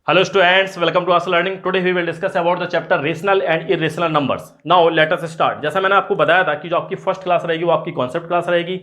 Hello students, welcome to us learning. Today we will discuss about the chapter rational and irrational numbers. Now let us start. जैसा मैंने आपको बताया था कि जो आपकी फर्स्ट क्लास रहेगी वो आपकी कॉन्सेप्ट क्लास रहेगी।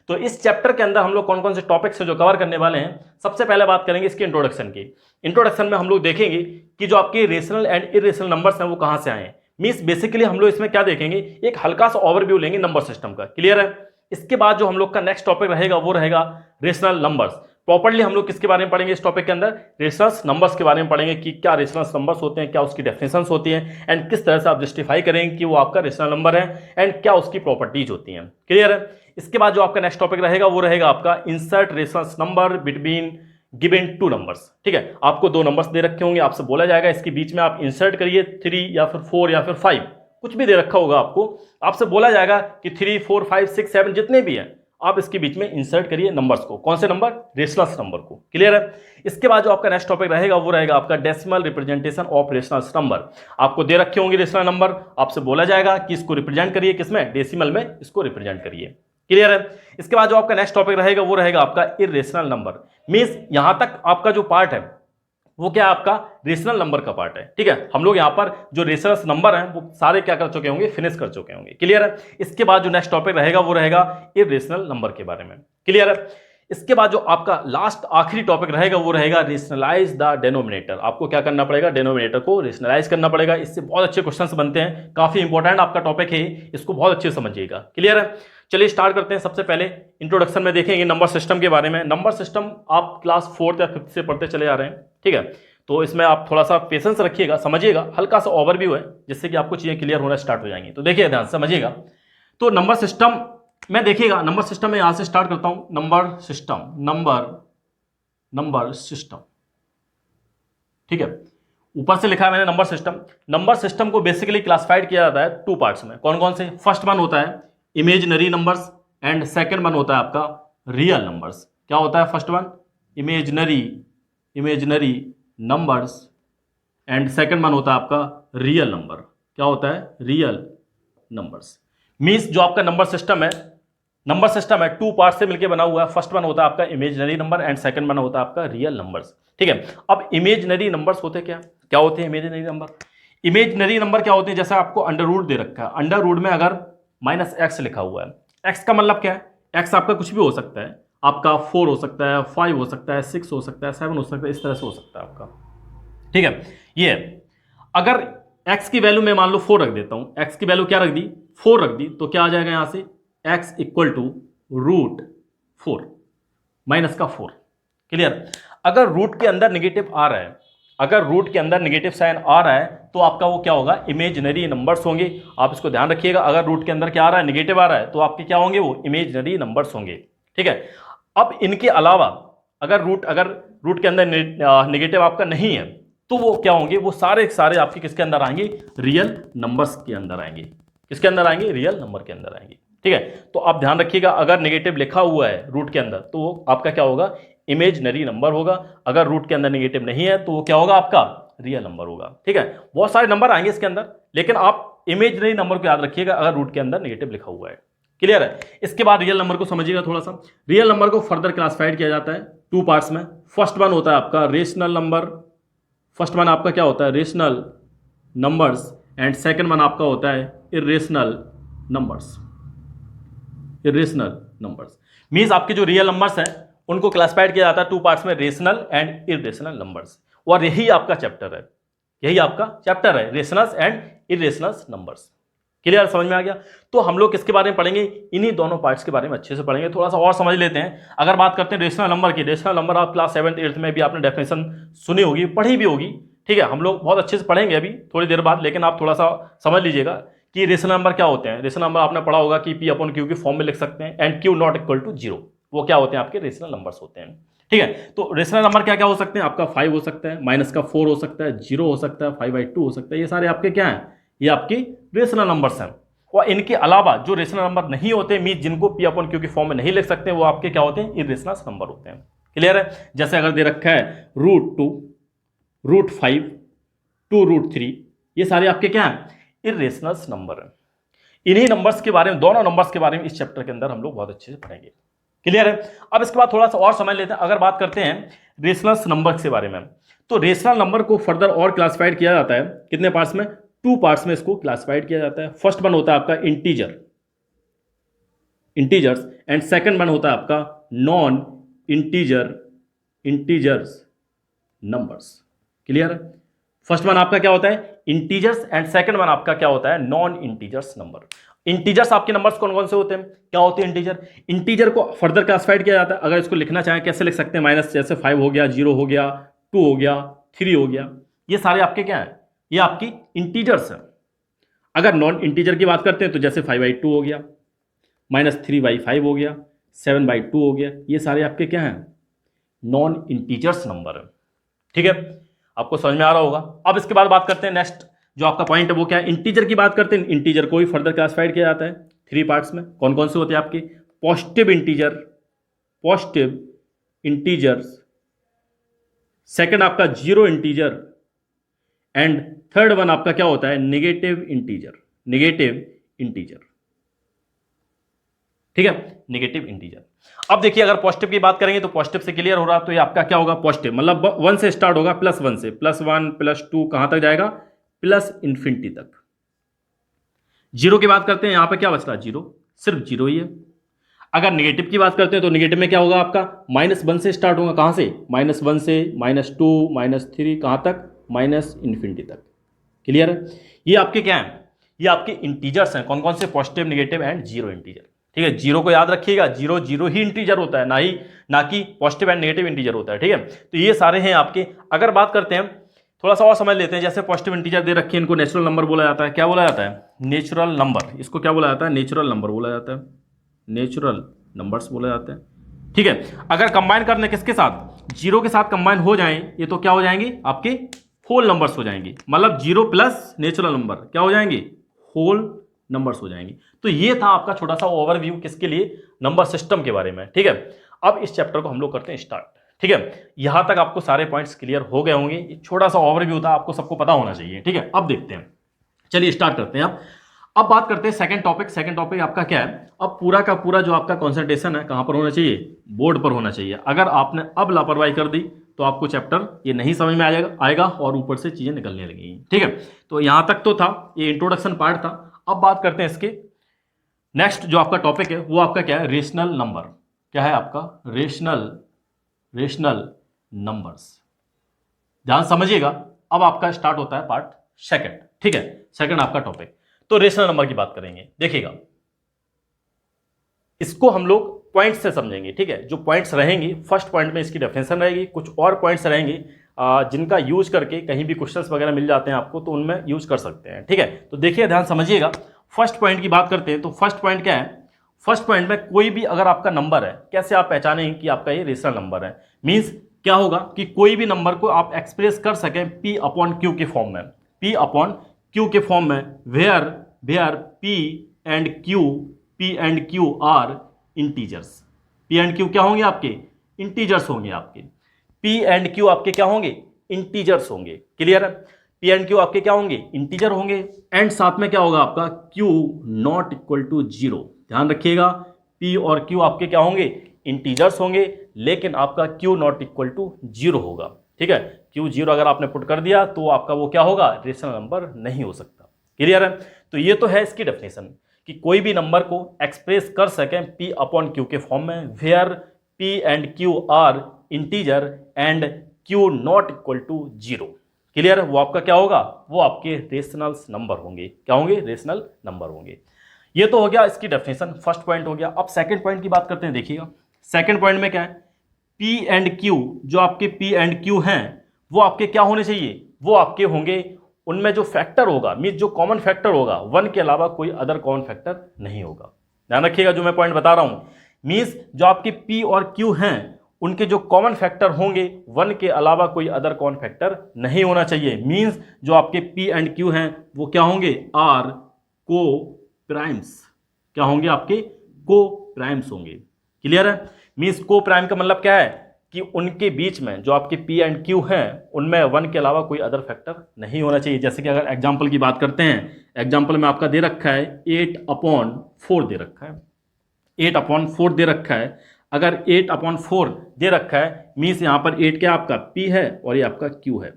तो इस चैप्टर के अंदर हम लोग कौन कौन से टॉपिक्स हैं जो कवर करने वाले हैं। सबसे पहले बात करेंगे इसकी इंट्रोडक्शन की। इंट्रोडक्शन में हम लोग देखेंगे कि जो आपके रेशनल एंड इरेशनल नंबर्स हैं वो कहाँ से आए हैं। मीन्स बेसिकली हम लोग इसमें क्या देखेंगे, एक हल्का सा ओवरव्यू लेंगे नंबर सिस्टम का। क्लियर है। इसके बाद जो हम लोग का नेक्स्ट टॉपिक रहेगा वो रहेगा रेशनल नंबर्स। प्रॉपर्ली हम लोग किसके बारे में पढ़ेंगे इस टॉपिक के अंदर, रेशनल नंबर्स के बारे में पढ़ेंगे कि क्या रेशनल नंबर्स होते हैं, क्या उसकी डेफिनेशंस होती हैं एंड किस तरह से आप जस्टिफाई करेंगे कि वो आपका रेशनल नंबर है एंड क्या उसकी प्रॉपर्टीज होती हैं। क्लियर है। इसके बाद जो आपका नेक्स्ट टॉपिक रहेगा वो रहेगा आपका insert rational number between given two numbers. ठीक है, आपको दो नंबर्स दे रखे होंगे, आपसे बोला जाएगा इसके बीच में आप इंसर्ट करिए 3 या फिर 4 या फिर 5, कुछ भी दे रखा होगा आपको। आपसे बोला जाएगा कि 3, 4, 5, 6, 7 जितने भी हैं आप इसके बीच में इंसर्ट करिए नंबर्स को। कौन से नंबर? रेशनल नंबर को। क्लियर है। इसके बाद जो आपका नेक्स्ट टॉपिक रहेगा वो रहेगा आपका decimal representation of rational number. आपको दे रखे होंगे रेशनल नंबर, आपसे बोला जाएगा कि इसको रिप्रेजेंट करिए किसमें, डेसिमल में इसको रिप्रेजेंट करिए। क्लियर है। इसके बाद जो आपका नेक्स्ट टॉपिक रहेगा वो रहेगा आपका इरेशनल नंबर। मींस यहां तक आपका जो पार्ट है वो क्या आपका रेशनल नंबर का पार्ट है। ठीक है, हम लोग यहाँ पर जो रेशनल नंबर हैं वो सारे क्या कर चुके होंगे, फिनिश कर चुके होंगे। क्लियर है। इसके बाद जो नेक्स्ट टॉपिक रहेगा वो रहेगा इरेशनल नंबर के बारे में। क्लियर है। इसके बाद जो आपका लास्ट आखिरी टॉपिक रहेगा वो रहेगा रेशनलाइज द डेनोमिनेटर। आपको क्या करना पड़ेगा, डेनोमिनेटर को रेशनलाइज करना पड़ेगा। इससे बहुत अच्छे क्वेश्चंस बनते हैं, काफी इंपॉर्टेंट आपका टॉपिक है, इसको बहुत अच्छे से समझिएगा। क्लियर है। चलिए स्टार्ट करते हैं। सबसे पहले इंट्रोडक्शन में देखेंगे नंबर सिस्टम के बारे में। नंबर सिस्टम आप क्लास 4th या 5th से पढ़ते चले आ रहे हैं। ठीक है, तो इसमें आप थोड़ा सा पेशेंस रखिएगा, समझिएगा। हल्का सा ओवरव्यू है जिससे कि आपको चीजें क्लियर होना स्टार्ट हो जाएंगी। तो देखिए ध्यान से समझिएगा। तो नंबर सिस्टम में देखिएगा, नंबर सिस्टम में यहां से स्टार्ट करता हूं। Number system. ठीक है, ऊपर से लिखा है मैंने नंबर सिस्टम। नंबर सिस्टम को बेसिकली क्लासिफाइड किया जाता है 2 पार्ट्स में। कौन कौन से? फर्स्ट वन होता है imaginary numbers and second one होता है आपका रियल नंबर्स। क्या होता है first one? Imaginary numbers and second one होता है आपका रियल नंबर। क्या होता है? Real numbers. मींस जो आपका नंबर सिस्टम है 2 पार्ट से मिलकर बना हुआ है। फर्स्ट वन होता है आपका imaginary number and second one होता है आपका रियल नंबर्स। ठीक है, अब इमेजिनरी नंबर्स होते क्या होते हैं इमेजिनरी नंबर? इमेजिनरी नंबर क्या होते हैं, जैसा आपको अंडर रूट दे रखा है, अंडर रूट में अगर -x लिखा हुआ है, x का मतलब क्या है? x आपका कुछ भी हो सकता है, आपका 4 हो सकता है, 5 हो सकता है, 6 हो सकता है, 7 हो सकता है, इस तरह से हो सकता है आपका। ठीक है, ये अगर x की वैल्यू मैं मान लो 4 रख देता हूं, x की वैल्यू क्या रख दी? 4 रख दी, तो क्या आ जाएगा यहां से x इक्वल टू √4 माइनस का 4। क्लियर। अगर रूट के अंदर नेगेटिव आ रहा है, अगर रूट के अंदर नेगेटिव साइन आ रहा है तो आपका वो क्या होगा? इमेजिनरी नंबर्स होंगे। आप इसको ध्यान रखिएगा, अगर रूट के अंदर क्या आ रहा है, नेगेटिव आ रहा है, तो आपके क्या होंगे? वो इमेजिनरी नंबर्स होंगे। ठीक है, अब इनके अलावा अगर रूट के अंदर नेगेटिव आपका नहीं है तो वो क्या होंगे? वो सारे सारे आपके किसके अंदर आएंगे? रियल नंबर्स के अंदर आएंगे। किसके अंदर आएंगे? रियल नंबर के अंदर आएंगे। ठीक है, तो आप ध्यान रखिएगा, अगर नेगेटिव लिखा हुआ है रूट के अंदर तो वो आपका क्या होगा? इमेजिनरी नंबर होगा। अगर रूट के अंदर नेगेटिव नहीं है तो वो क्या होगा? आपका रियल नंबर होगा। ठीक है, बहुत सारे नंबर आएंगे इसके अंदर, लेकिन आप इमेजिनरी नंबर को याद रखिएगा अगर रूट के अंदर नेगेटिव लिखा हुआ है। क्लियर है। इसके बाद रियल नंबर को समझिएगा थोड़ा सा। रियल नंबर को फर्दर क्लासिफाइड किया जाता है 2 पार्ट्स में। फर्स्ट वन होता है आपका रेशनल नंबर, फर्स्ट वन आपका क्या होता है? Rational numbers and second one आपका होता है irrational numbers. Irrational numbers means आपके जो रियल नंबर्स हैं उनको क्लासिफाइड किया जाता है 2 पार्ट्स में, रेशनल एंड इरेशनल नंबर्स। और यही आपका चैप्टर है, rationals and irrational numbers. Clear, समझ में आ गया? तो हम लोग किसके बारे में पढ़ेंगे? इन्हीं दोनों पार्ट्स के बारे में अच्छे से पढ़ेंगे। थोड़ा सा और समझ लेते हैं। अगर बात करते हैं रेशनल नंबर की, रेशनल नंबर आप क्लास 7th 8th में भी आपने डेफिनेशन सुनी होगी, पढ़ी भी होगी। ठीक है, हम लोग बहुत अच्छे से पढ़ेंगे अभी थोड़ी देर बाद, लेकिन आप थोड़ा सा समझ लीजिएगा कि रेशनल नंबर क्या होते हैं। रेशनल नंबर आपने पढ़ा होगा कि P/Q की फॉर्म में लिख सकते हैं and Q not equal to 0। वो क्या होते हैं? आपके रेशनल नंबर्स होते हैं। ठीक है, तो रेशनल नंबर क्या क्या हो सकते हैं? आपका 5 हो सकता है, माइनस का 4 हो सकता है, 0 हो सकता है, 5/2 हो सकता है। ये सारे आपके क्या हैं? ये आपकी रेशनल नंबर्स हैं। और इनके अलावा जो रेशनल नंबर नहीं होते, मीन जिनको P/Q की फॉर्म में नहीं लिख सकते, वो आपके क्या होते हैं? इरेशनल नंबर होते हैं। क्लियर है। जैसे अगर दे रखा है √2, √5, 2√3, ये सारे आपके क्या हैं? इरेशनल नंबर है। इन्हीं नंबर्स के बारे में, दोनों नंबर्स के बारे में इस चैप्टर के अंदर हम लोग बहुत अच्छे से पढ़ेंगे। क्लियर है। अब इसके बाद थोड़ा सा और समझ लेते हैं। अगर बात करते हैं रेशनल नंबर के बारे में। तो रेशनल नंबर को फर्दर और क्लासिफाइड किया जाता है कितने पार्ट्स में, 2 पार्ट्स में इसको क्लासिफाइड किया जाता है। फर्स्ट वन होता है आपका इंटीजर्स एंड सेकंड वन होता है आपका नॉन इंटीजर्स नंबर्स। क्लियर है? फर्स्ट वन आपका क्या होता है इंटीजर्स एंड सेकंड वन आपका क्या होता है नॉन इंटीजर्स नंबर। इंटीजर्स आपके नंबर्स कौन कौन से होते हैं, क्या होते हैं इंटीजर को फर्दर क्लासिफाइड किया जाता है। अगर इसको लिखना चाहें कैसे लिख सकते हैं, माइनस जैसे 5 हो गया, 0 हो गया, 2 हो गया, 3 हो गया, ये सारे आपके क्या है, ये आपकी इंटीजर्स है। अगर नॉन इंटीजर की बात करते हैं तो जैसे 5/2 हो गया, -3/5 हो गया, 7/2 हो गया, ये सारे आपके क्या हैं नॉन इंटीजर्स नंबर है। ठीक है, आपको समझ में आ रहा होगा। अब इसके बाद बात करते हैं नेक्स्ट जो आपका पॉइंट है वो क्या है, इंटीजर की बात करते हैं। इंटीजर को भी फर्दर क्लासिफाइड किया जाता है 3 पार्ट्स में। कौन कौन से होते हैं आपके, पॉजिटिव इंटीजर्स, सेकंड आपका zero integer and third one आपका क्या होता है नेगेटिव इंटीजर। ठीक है, नेगेटिव इंटीजर। अब देखिए अगर पॉजिटिव की बात करेंगे तो पॉजिटिव से क्लियर हो रहा, तो ये आपका क्या होगा पॉजिटिव, मतलब 1 से स्टार्ट होगा, +1 से, +1 +2 कहां तक जाएगा, +∞ तक। जीरो की बात करते हैं, यहां पे क्या बच रहा, जीरो, सिर्फ जीरो ही है। अगर नेगेटिव की बात करते हैं तो नेगेटिव में क्या होगा आपका -1 से स्टार्ट होगा, कहां से, -1 से, -2, -3 कहां तक, -∞ तक। क्लियर है? ये आपके क्या है, ये आपके इंटीजर्स हैं। कौन कौन से, positive, negative and zero integer. ठीक है, जीरो को याद रखिएगा, जीरो ही इंटीजर होता है, ना कि पॉजिटिव एंड नेगेटिव इंटीजर होता है। ठीक है, तो ये सारे हैं आपके। अगर बात करते हैं थोड़ा सा और समझ लेते हैं, जैसे पॉजिटिव इंटीजर दे रखे हैं, इनको नेचुरल नंबर बोला जाता है। क्या बोला जाता है, नेचुरल नंबर। इसको क्या बोला जाता है, नेचुरल नंबर बोला जाता है, नेचुरल नंबर्स बोला जाता है। ठीक है, अगर कंबाइन करने किसके साथ, जीरो के साथ कंबाइन हो जाएं, ये तो क्या हो जाएंगे आपके होल नंबर्स हो जाएंगे, मतलब जीरो प्लस नेचुरल नंबर क्या हो जाएंगे, होल नंबर्स हो जाएंगे। तो ये था आपका छोटा सा ओवरव्यू किसके लिए, नंबर सिस्टम के बारे में। ठीक है, अब इस चैप्टर को हम लोग करते हैं स्टार्ट। ठीक है, यहां तक आपको सारे पॉइंट्स क्लियर हो गए होंगे। ये छोटा सा ओवरव्यू था, आपको सबको पता होना चाहिए। ठीक है, अब देखते हैं, चलिए स्टार्ट करते हैं। अब बात करते हैं सेकंड टॉपिक आपका क्या है, अब पूरा का पूरा जो आपका कंसंट्रेशन है कहां पर होना चाहिए, बोर्ड पर होना चाहिए। अगर आपने अब लापरवाही कर दी तो आपको चैप्टर ये नहीं समझ में आएगा और ऊपर से चीजें निकलने लगेंगी। ठीक है, तो यहां तक तो था, ये इंट्रोडक्शन पार्ट था। अब बात करते हैं इसके नेक्स्ट जो आपका टॉपिक है वो आपका क्या है, रेशनल नंबर। क्या है आपका, रेशनल नंबर्स। ध्यान समझिएगा, अब आपका स्टार्ट होता है पार्ट सेकंड। ठीक है, सेकंड आपका टॉपिक, तो रेशनल नंबर की बात करेंगे। देखिएगा, इसको हम लोग पॉइंट्स से समझेंगे। ठीक है, जो पॉइंट्स रहेंगे, फर्स्ट पॉइंट में इसकी डेफिनेशन रहेगी, कुछ और पॉइंट्स रहेंगे जिनका यूज करके कहीं भी क्वेश्चंस वगैरह मिल जाते हैं आपको, तो उनमें यूज कर सकते हैं। ठीक है, तो देखिए ध्यान समझिएगा, फर्स्ट पॉइंट की बात करते हैं। तो फर्स्ट पॉइंट क्या है, फर्स्ट पॉइंट में कोई भी अगर आपका नंबर है, कैसे आप पहचानेंगे कि आपका ये रेशनल नंबर है, मीन्स क्या होगा कि कोई भी नंबर को आप एक्सप्रेस कर सकें P/Q के फॉर्म में, P/Q के फॉर्म में, where P and Q are integers. P and Q क्या होंगे आपके, इंटीजर्स होंगे आपके। P एंड Q आपके क्या होंगे, इंटीजर्स होंगे। क्लियर है, P एंड Q आपके क्या होंगे, इंटीजर होंगे। एंड साथ में क्या होगा आपका, Q नॉट इक्वल टू 0। ध्यान रखिएगा, P और Q आपके क्या होंगे, इंटीजर्स होंगे, लेकिन आपका Q नॉट इक्वल टू 0 होगा। ठीक है, Q 0 अगर आपने पुट कर दिया तो आपका वो क्या होगा, रेशनल नंबर नहीं हो सकता। क्लियर है, तो ये तो है इसकी डेफिनेशन कि कोई भी नंबर को एक्सप्रेस कर सकें P/Q के फॉर्म में, where P and Q are integer and Q not equal to 0। Clear है, वो आपका क्या होगा, वो आपके रेशनल नंबर होंगे। क्या होंगे, रेशनल नंबर होंगे। ये तो हो गया इसकी डेफिनेशन, फर्स्ट पॉइंट हो गया। अब सेकंड पॉइंट की बात करते हैं। देखिएगा, सेकंड पॉइंट में क्या है, P एंड Q, जो आपके P एंड Q हैं वो आपके क्या होने चाहिए, वो आपके होंगे, उनमें जो फैक्टर होगा, मीन्स जो कॉमन फैक्टर होगा, 1 के अलावा कोई अदर कॉमन फैक्टर नहीं होगा। ध्यान रखिएगा जो मैं पॉइंट बता रहा हूं, मीन्स जो आपके P और Q हैं उनके जो कॉमन फैक्टर होंगे, 1 के अलावा कोई अदर कॉमन फैक्टर नहीं होना चाहिए। मीन्स जो आपके P एंड Q हैं वो क्या होंगे, आर को प्राइम्स। क्या होंगे, आपके को प्राइम्स होंगे। क्लियर है, मीन्स को प्राइम का मतलब क्या है कि उनके बीच में जो आपके P एंड Q हैं उनमें 1 के अलावा कोई अदर फैक्टर नहीं होना चाहिए। जैसे कि अगर एग्जांपल की बात करते हैं, एग्जांपल में आपका दे रखा है 8/4 दे रखा है, 8/4 दे रखा है। अगर 8/4 दे रखा है मीन्स यहाँ पर 8 क्या आपका P है और ये आपका Q है।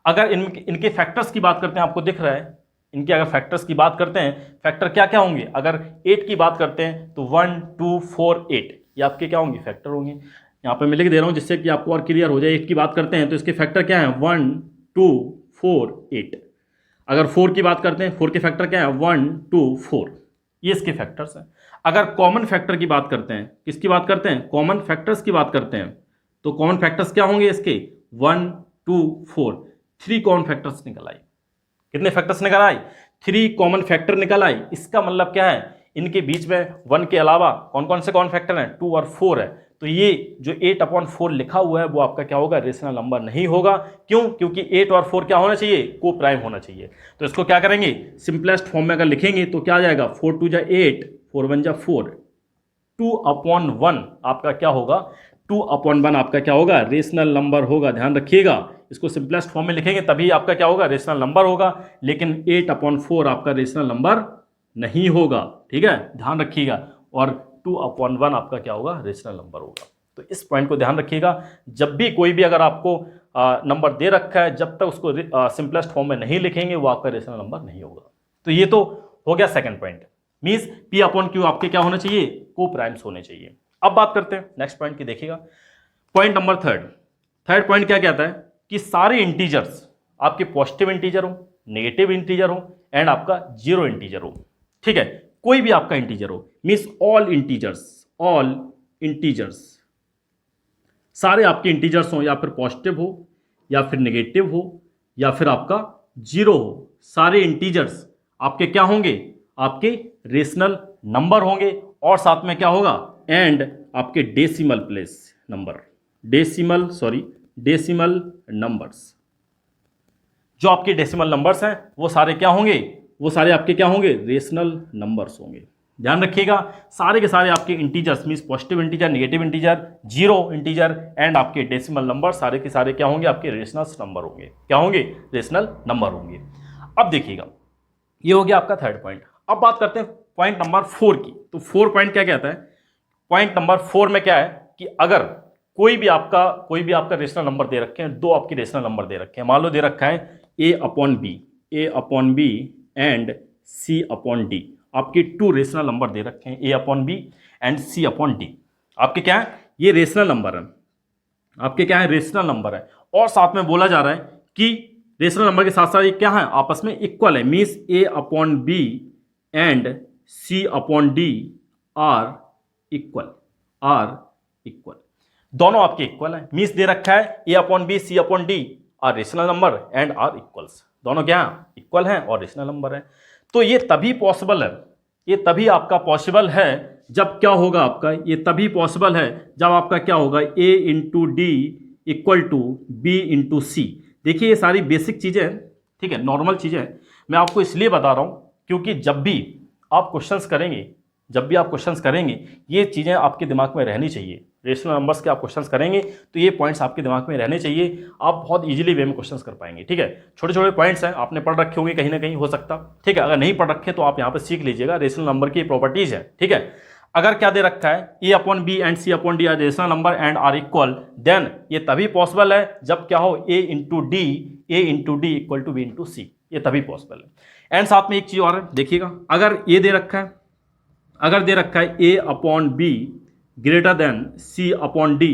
अगर इनके फैक्टर्स की बात करते हैं, आपको दिख रहा है इनके अगर फैक्टर्स की बात करते हैं, फैक्टर क्या क्या होंगे, अगर 8 की बात करते हैं तो 1 2 4 8 ये आपके क्या होंगे, फैक्टर होंगे। यहाँ पे मैं लिख दे रहा हूँ जिससे कि आपको और क्लियर हो जाए। 8 की बात करते हैं तो इसके फैक्टर क्या है, 1 2 4 8। अगर 4 की बात करते हैं, 4 के फैक्टर क्या है, 1 2 4, ये इसके फैक्टर्स हैं। अगर कॉमन फैक्टर की बात करते हैं, किसकी बात करते हैं, कॉमन फैक्टर्स की बात करते हैं, तो कॉमन फैक्टर्स क्या होंगे इसके, 1 2 4, 3 कॉमन फैक्टर्स निकल आए। कितने फैक्टर्स निकल आए, 3 कॉमन फैक्टर निकल आए। इसका मतलब क्या है, इनके बीच में 1 के अलावा कौन कौन से कॉमन फैक्टर हैं, 2 और 4 है। तो ये जो 8/4 लिखा हुआ है वो आपका क्या होगा, रेशनल नंबर नहीं होगा। क्यों, क्योंकि 8 और 4 क्या होना चाहिए, को प्राइम होना चाहिए। तो इसको क्या करेंगे, सिंपलेस्ट फॉर्म में अगर लिखेंगे तो क्या आ जाएगा, 4 2 8, 4 1 4, 2/1 आपका क्या होगा, 2/1 आपका क्या होगा, रेशनल नंबर होगा। ध्यान रखिएगा, इसको सिंपलेस्ट फॉर्म में लिखेंगे तभी आपका क्या होगा, रेशनल नंबर होगा। लेकिन 8/4 आपका रेशनल नंबर नहीं होगा, ठीक है, ध्यान रखिएगा। और 2/1 आपका क्या होगा, रेशनल नंबर होगा। तो इस पॉइंट को ध्यान रखिएगा। जब भी कोई भी अगर आपको नंबर दे रखा है, जब तक उसको सिंपलेस्ट फॉर्म में नहीं लिखेंगे वो आपका रेशनल नंबर नहीं होगा। तो ये तो हो गया सेकंड पॉइंट, मींस P/Q आपके क्या होने चाहिए, को प्राइम्स होने चाहिए। अब बात करते हैं नेक्स्ट पॉइंट की, देखिएगा पॉइंट नंबर थर्ड पॉइंट क्या कहता है कि सारे इंटीजर्स आपके पॉजिटिव इंटीजर हो, नेगेटिव इंटीजर हो एंड आपका जीरो इंटीजर हो। ठीक है, कोई भी आपका इंटीजर हो, मींस ऑल इंटीजर्स सारे आपके इंटीजर्स हो, या फिर पॉजिटिव हो या फिर नेगेटिव हो या फिर आपका जीरो हो, सारे इंटीजर्स आपके क्या होंगे, आपके रेशनल नंबर होंगे। और साथ में क्या होगा, एंड आपके decimal place number, decimal numbers, जो आपके डेसिमल नंबर्स हैं वो सारे क्या होंगे, वो सारे आपके क्या होंगे, रेशनल नंबर्स होंगे। ध्यान रखिएगा, सारे के सारे आपके integers means positive integer, negative integer, zero integer and आपके डेसिमल नंबर सारे के सारे क्या होंगे, आपके रेशनल नंबर होंगे। क्या होंगे, रेशनल नंबर होंगे। अब देखिएगा, ये हो गया आपका थर्ड पॉइंट। अब बात करते हैं पॉइंट नंबर 4 की। तो 4 पॉइंट क्या कहता है, पॉइंट नंबर 4 में क्या है कि अगर कोई भी आपका रेशनल नंबर दे रखे हैं, दो आपके रेशनल नंबर दे रखे हैं, मान लो दे रखा है A/B एंड C/D, आपके 2 रेशनल नंबर दे रखे हैं, A/B एंड C/D। आपके क्या है, ये रेशनल नंबर है, आपके क्या है, रेशनल नंबर है। और साथ में बोला जा रहा है कि रेशनल नंबर के साथ साथ ये क्या है, आपस में इक्वल है, means A/B and C/D are equal, दोनों आपके इक्वल है। मीन्स दे रखा है A/B C/D are rational number and are equals, दोनों क्या इक्वल हैं और रेशनल नंबर है। तो ये तभी पॉसिबल है, ये तभी आपका पॉसिबल है जब क्या होगा आपका, ये तभी पॉसिबल है जब आपका क्या होगा, A/D इक्वल टू B/C। देखिए ये सारी बेसिक चीज़ें हैं, ठीक है, नॉर्मल चीज़ें हैं। मैं आपको इसलिए बता रहा हूँ क्योंकि जब भी आप क्वेश्चंस करेंगे ये चीज़ें आपके दिमाग में रहनी चाहिए। रेशनल नंबर्स के आप क्वेश्चंस करेंगे तो ये पॉइंट्स आपके दिमाग में रहने चाहिए, आप बहुत इजीली वे में क्वेश्चंस कर पाएंगे। ठीक है, छोटे छोटे पॉइंट्स हैं, आपने पढ़ रखे होंगे कहीं ना कहीं, हो सकता, ठीक है, अगर नहीं पढ़ रखे तो आप यहाँ पर सीख लीजिएगा, रेशनल नंबर की प्रॉपर्टीज है। ठीक है, अगर क्या दे रखा है A/B and C/D are rational number and are equal, then ये तभी पॉसिबल है जब क्या हो, A/D इक्वल टू B/C, ये तभी पॉसिबल है। एंड साथ में एक चीज़ और है, देखिएगा, अगर ये दे रखा है A/B ग्रेटर देन C/D,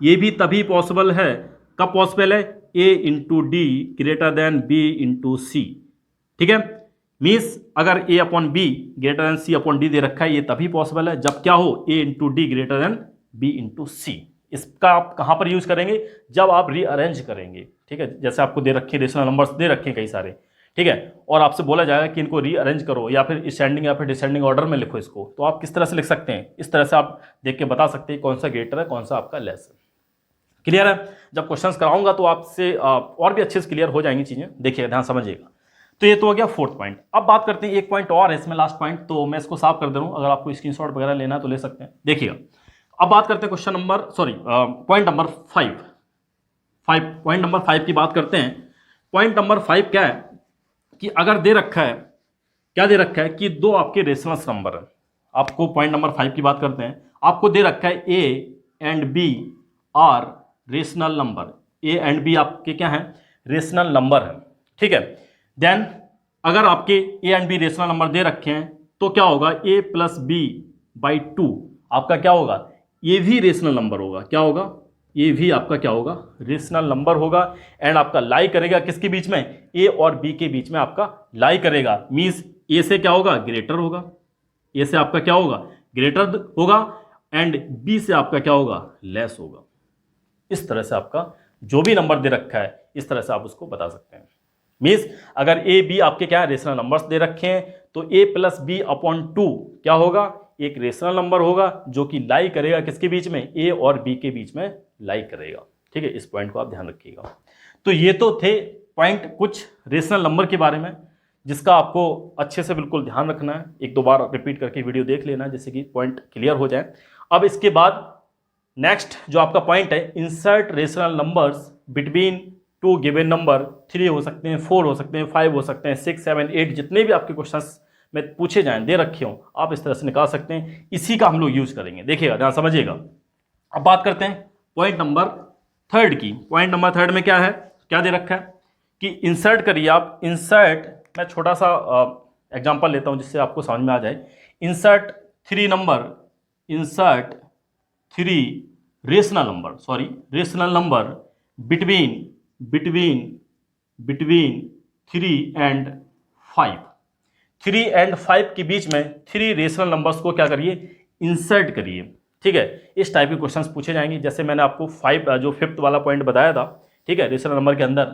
ये भी तभी पॉसिबल है, कब पॉसिबल है, A/D ग्रेटर देन B/C। ठीक है, मीन्स अगर A/B ग्रेटर देन C/D दे रखा है, ये तभी पॉसिबल है जब क्या हो, A/D ग्रेटर देन B/C। इसका आप कहाँ पर यूज करेंगे, जब आप रीअरेंज करेंगे। ठीक है, जैसे आपको दे रखे रेशनल नंबर्स दे रखे हैं कई सारे, ठीक है, और आपसे बोला जाएगा कि इनको रीअरेंज करो या फिर स्टैंडिंग या फिर डिसेंडिंग ऑर्डर में लिखो इसको, तो आप किस तरह से लिख सकते हैं, इस तरह से आप देख के बता सकते हैं कौन सा ग्रेटर है, कौन सा आपका लेस है। क्लियर है, जब क्वेश्चंस कराऊंगा तो आपसे और भी अच्छे से क्लियर हो जाएंगी चीज़ें, देखिएगा, ध्यान समझिएगा। तो ये तो हो गया 4th पॉइंट। अब बात करते हैं, एक पॉइंट और है इसमें, लास्ट पॉइंट, तो मैं इसको साफ कर दे रहा हूँ, अगर आपको स्क्रीनशॉट वगैरह लेना है तो ले सकते हैं। देखिएगा, अब बात करते हैं पॉइंट नंबर 5। पॉइंट नंबर 5 की बात करते हैं। पॉइंट नंबर 5 क्या है कि अगर दे रखा है, क्या दे रखा है कि दो आपके रेशनल नंबर है। आपको पॉइंट नंबर 5 की बात करते हैं, आपको दे रखा है A and B are rational number, A and B आपके क्या है, रेशनल नंबर है, ठीक है। देन अगर आपके A and B rational number दे रखे हैं तो क्या होगा, ए प्लस बी बाई 2 आपका क्या होगा, ये भी रेशनल नंबर होगा, क्या होगा, ये भी आपका क्या होगा, रेशनल नंबर होगा। एंड आपका लाई करेगा किसके बीच में, ए और बी के बीच में आपका लाई करेगा, मीन्स ए से क्या होगा, ग्रेटर होगा, ए से आपका क्या होगा, ग्रेटर होगा, एंड बी से आपका क्या होगा, लेस होगा। इस तरह से आपका जो भी नंबर दे रखा है इस तरह से आप उसको बता सकते हैं। मीन्स अगर ए बी आपके क्या है, रेशनल नंबर्स दे रखे हैं तो ए प्लस बी अपॉन 2 क्या होगा, एक रेशनल नंबर होगा जो कि लाई करेगा किसके बीच में, ए और बी के बीच में लाई करेगा, ठीक है। इस पॉइंट को आप ध्यान रखिएगा। तो ये तो थे पॉइंट कुछ रेशनल नंबर के बारे में, जिसका आपको अच्छे से बिल्कुल ध्यान रखना है, एक दो बार रिपीट करके वीडियो देख लेना जिससे कि पॉइंट क्लियर हो जाए। अब इसके बाद नेक्स्ट जो आपका पॉइंट है, insert rational numbers between two given number, 3 हो सकते हैं, 4 हो सकते हैं, 5 हो सकते हैं, 6 7 8 जितने भी आपके क्वेश्चंस में पूछे जाएं, दे रखे हों, आप इस तरह से निकाल सकते हैं। इसी का हम लोग यूज करेंगे, देखिएगा, ध्यान समझिएगा। अब बात करते हैं पॉइंट नंबर 3 की। पॉइंट नंबर 3 में क्या है, क्या दे रखा है कि इंसर्ट करिए आप, इंसर्ट, मैं छोटा सा एग्जांपल लेता हूं जिससे आपको समझ में आ जाए। Insert 3 number, insert 3 rational number, sorry rational number between 3 and 5, 3 and 5 के बीच में 3 रेशनल नंबर्स को क्या करिए, इंसर्ट करिए, ठीक है। इस टाइप के क्वेश्चंस पूछे जाएंगे, जैसे मैंने आपको 5 जो 5th वाला पॉइंट बताया था, ठीक है, रेशनल नंबर के अंदर।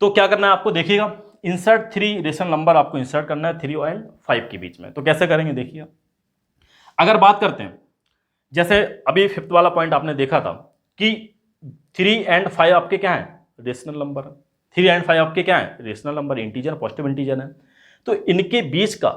तो क्या करना है आपको, देखिएगा, इंसर्ट 3 रेशनल नंबर आपको इंसर्ट करना है 3 एंड 5 के बीच में। तो कैसे करेंगे देखिए, अगर बात करते हैं, जैसे अभी 5th वाला पॉइंट आपने देखा था कि 3 एंड 5 आपके क्या है, रेशनल नंबर है। 3 एंड 5 आपके क्या है, rational number, integer, positive integer है। तो इनके बीच का,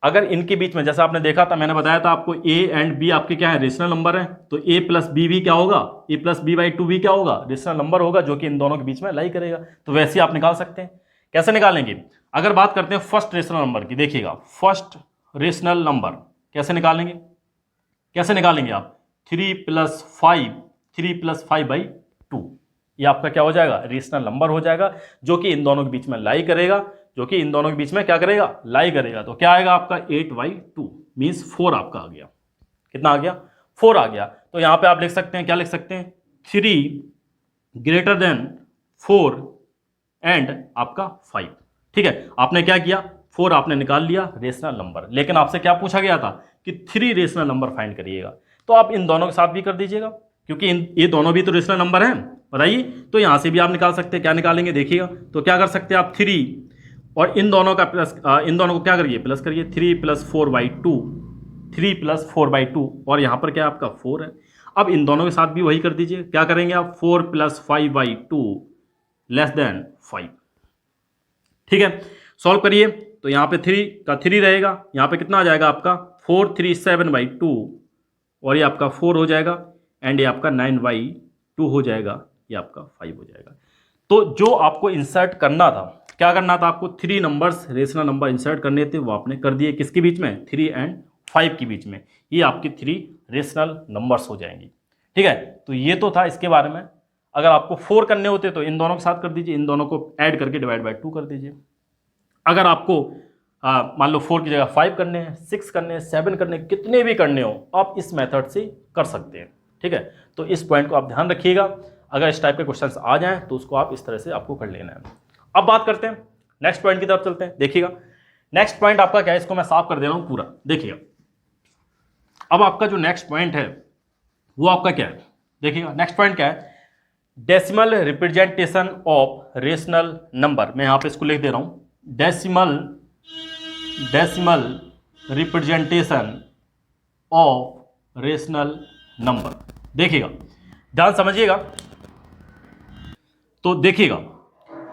अगर इनके बीच में जैसा आपने देखा था, मैंने बताया था आपको ए एंड बी आपके क्या है, रेशनल नंबर है। तो ए प्लस बी भी क्या होगा, ए प्लस बी बाई 2 भी क्या होगा, रेशनल नंबर होगा, जो कि इन दोनों के बीच में लाई करेगा। तो वैसे ही आप निकाल सकते हैं। कैसे निकालेंगे, अगर बात करते हैं फर्स्ट रेशनल नंबर की, देखिएगा, फर्स्ट रेशनल नंबर कैसे निकालेंगे, कैसे निकालेंगे आप, 3 + 5 बाई 2, ये आपका क्या हो जाएगा, रेशनल नंबर हो जाएगा, जो कि इन दोनों के बीच में लाई करेगा, जो कि इन दोनों के बीच में क्या करेगा, लाई करेगा। तो क्या आएगा आपका 8/2 मीन्स 4 आपका आ गया। कितना आ गया, 4 आ गया। तो यहां पे आप लिख सकते हैं, क्या लिख सकते हैं, 3 > 4 एंड आपका 5, ठीक है। आपने क्या किया, 4 आपने निकाल लिया रेशनल नंबर, लेकिन आपसे क्या पूछा गया था कि 3 रेशनल नंबर फाइंड करिएगा। तो आप इन दोनों के साथ भी कर दीजिएगा, क्योंकि ये दोनों भी तो रेशनल नंबर हैं, बताइए। तो यहां से भी आप निकाल सकते हैं, क्या निकालेंगे देखिएगा। तो क्या कर सकते हैं आप, 3 और इन दोनों का प्लस, इन दोनों को क्या करिए, प्लस करिए, 3 + 4/2, 3 + 4/2, और यहाँ पर क्या आपका 4 है। अब इन दोनों के साथ भी वही कर दीजिए, क्या करेंगे आप, 4 + 5/2 << 5, ठीक है। सॉल्व करिए, तो यहाँ पे 3 का 3 रहेगा, यहाँ पे कितना आ जाएगा आपका 4 3 7/2, और ये आपका 4 हो जाएगा, एंड ये आपका 9/2 हो जाएगा, ये आपका 5 हो जाएगा। तो जो आपको इंसर्ट करना था, क्या करना था आपको, 3 नंबर्स रेशनल नंबर इंसर्ट करने थे, वो आपने कर दिए, किसके बीच में, 3 एंड 5 के बीच में। ये आपके 3 रेशनल नंबर्स हो जाएंगी, ठीक है। तो ये तो था इसके बारे में। अगर आपको 4 करने होते तो इन दोनों के साथ कर दीजिए, इन दोनों को ऐड करके /2 कर दीजिए। अगर आपको मान लो 4 की जगह 5 करने हैं, 6 करने हैं, 7 करने हैं, कितने भी करने हो, आप इस मेथड से कर सकते हैं, ठीक है। तो इस पॉइंट को आप ध्यान रखिएगा, अगर इस टाइप के क्वेश्चंस आ जाएं तो उसको आप इस तरह से आपको कर लेना है। अब बात करते हैं नेक्स्ट पॉइंट की तरफ चलते हैं, देखिएगा। नेक्स्ट पॉइंट आपका क्या है, इसको मैं साफ कर दे रहा हूं पूरा, देखिएगा। अब आपका जो नेक्स्ट पॉइंट है वो आपका क्या है, देखिएगा। नेक्स्ट पॉइंट क्या है, decimal representation of rational number. मैं यहां पे इसको लिख दे रहा हूं, decimal representation of rational number. देखिएगा, ध्यान समझिएगा। तो देखिएगा,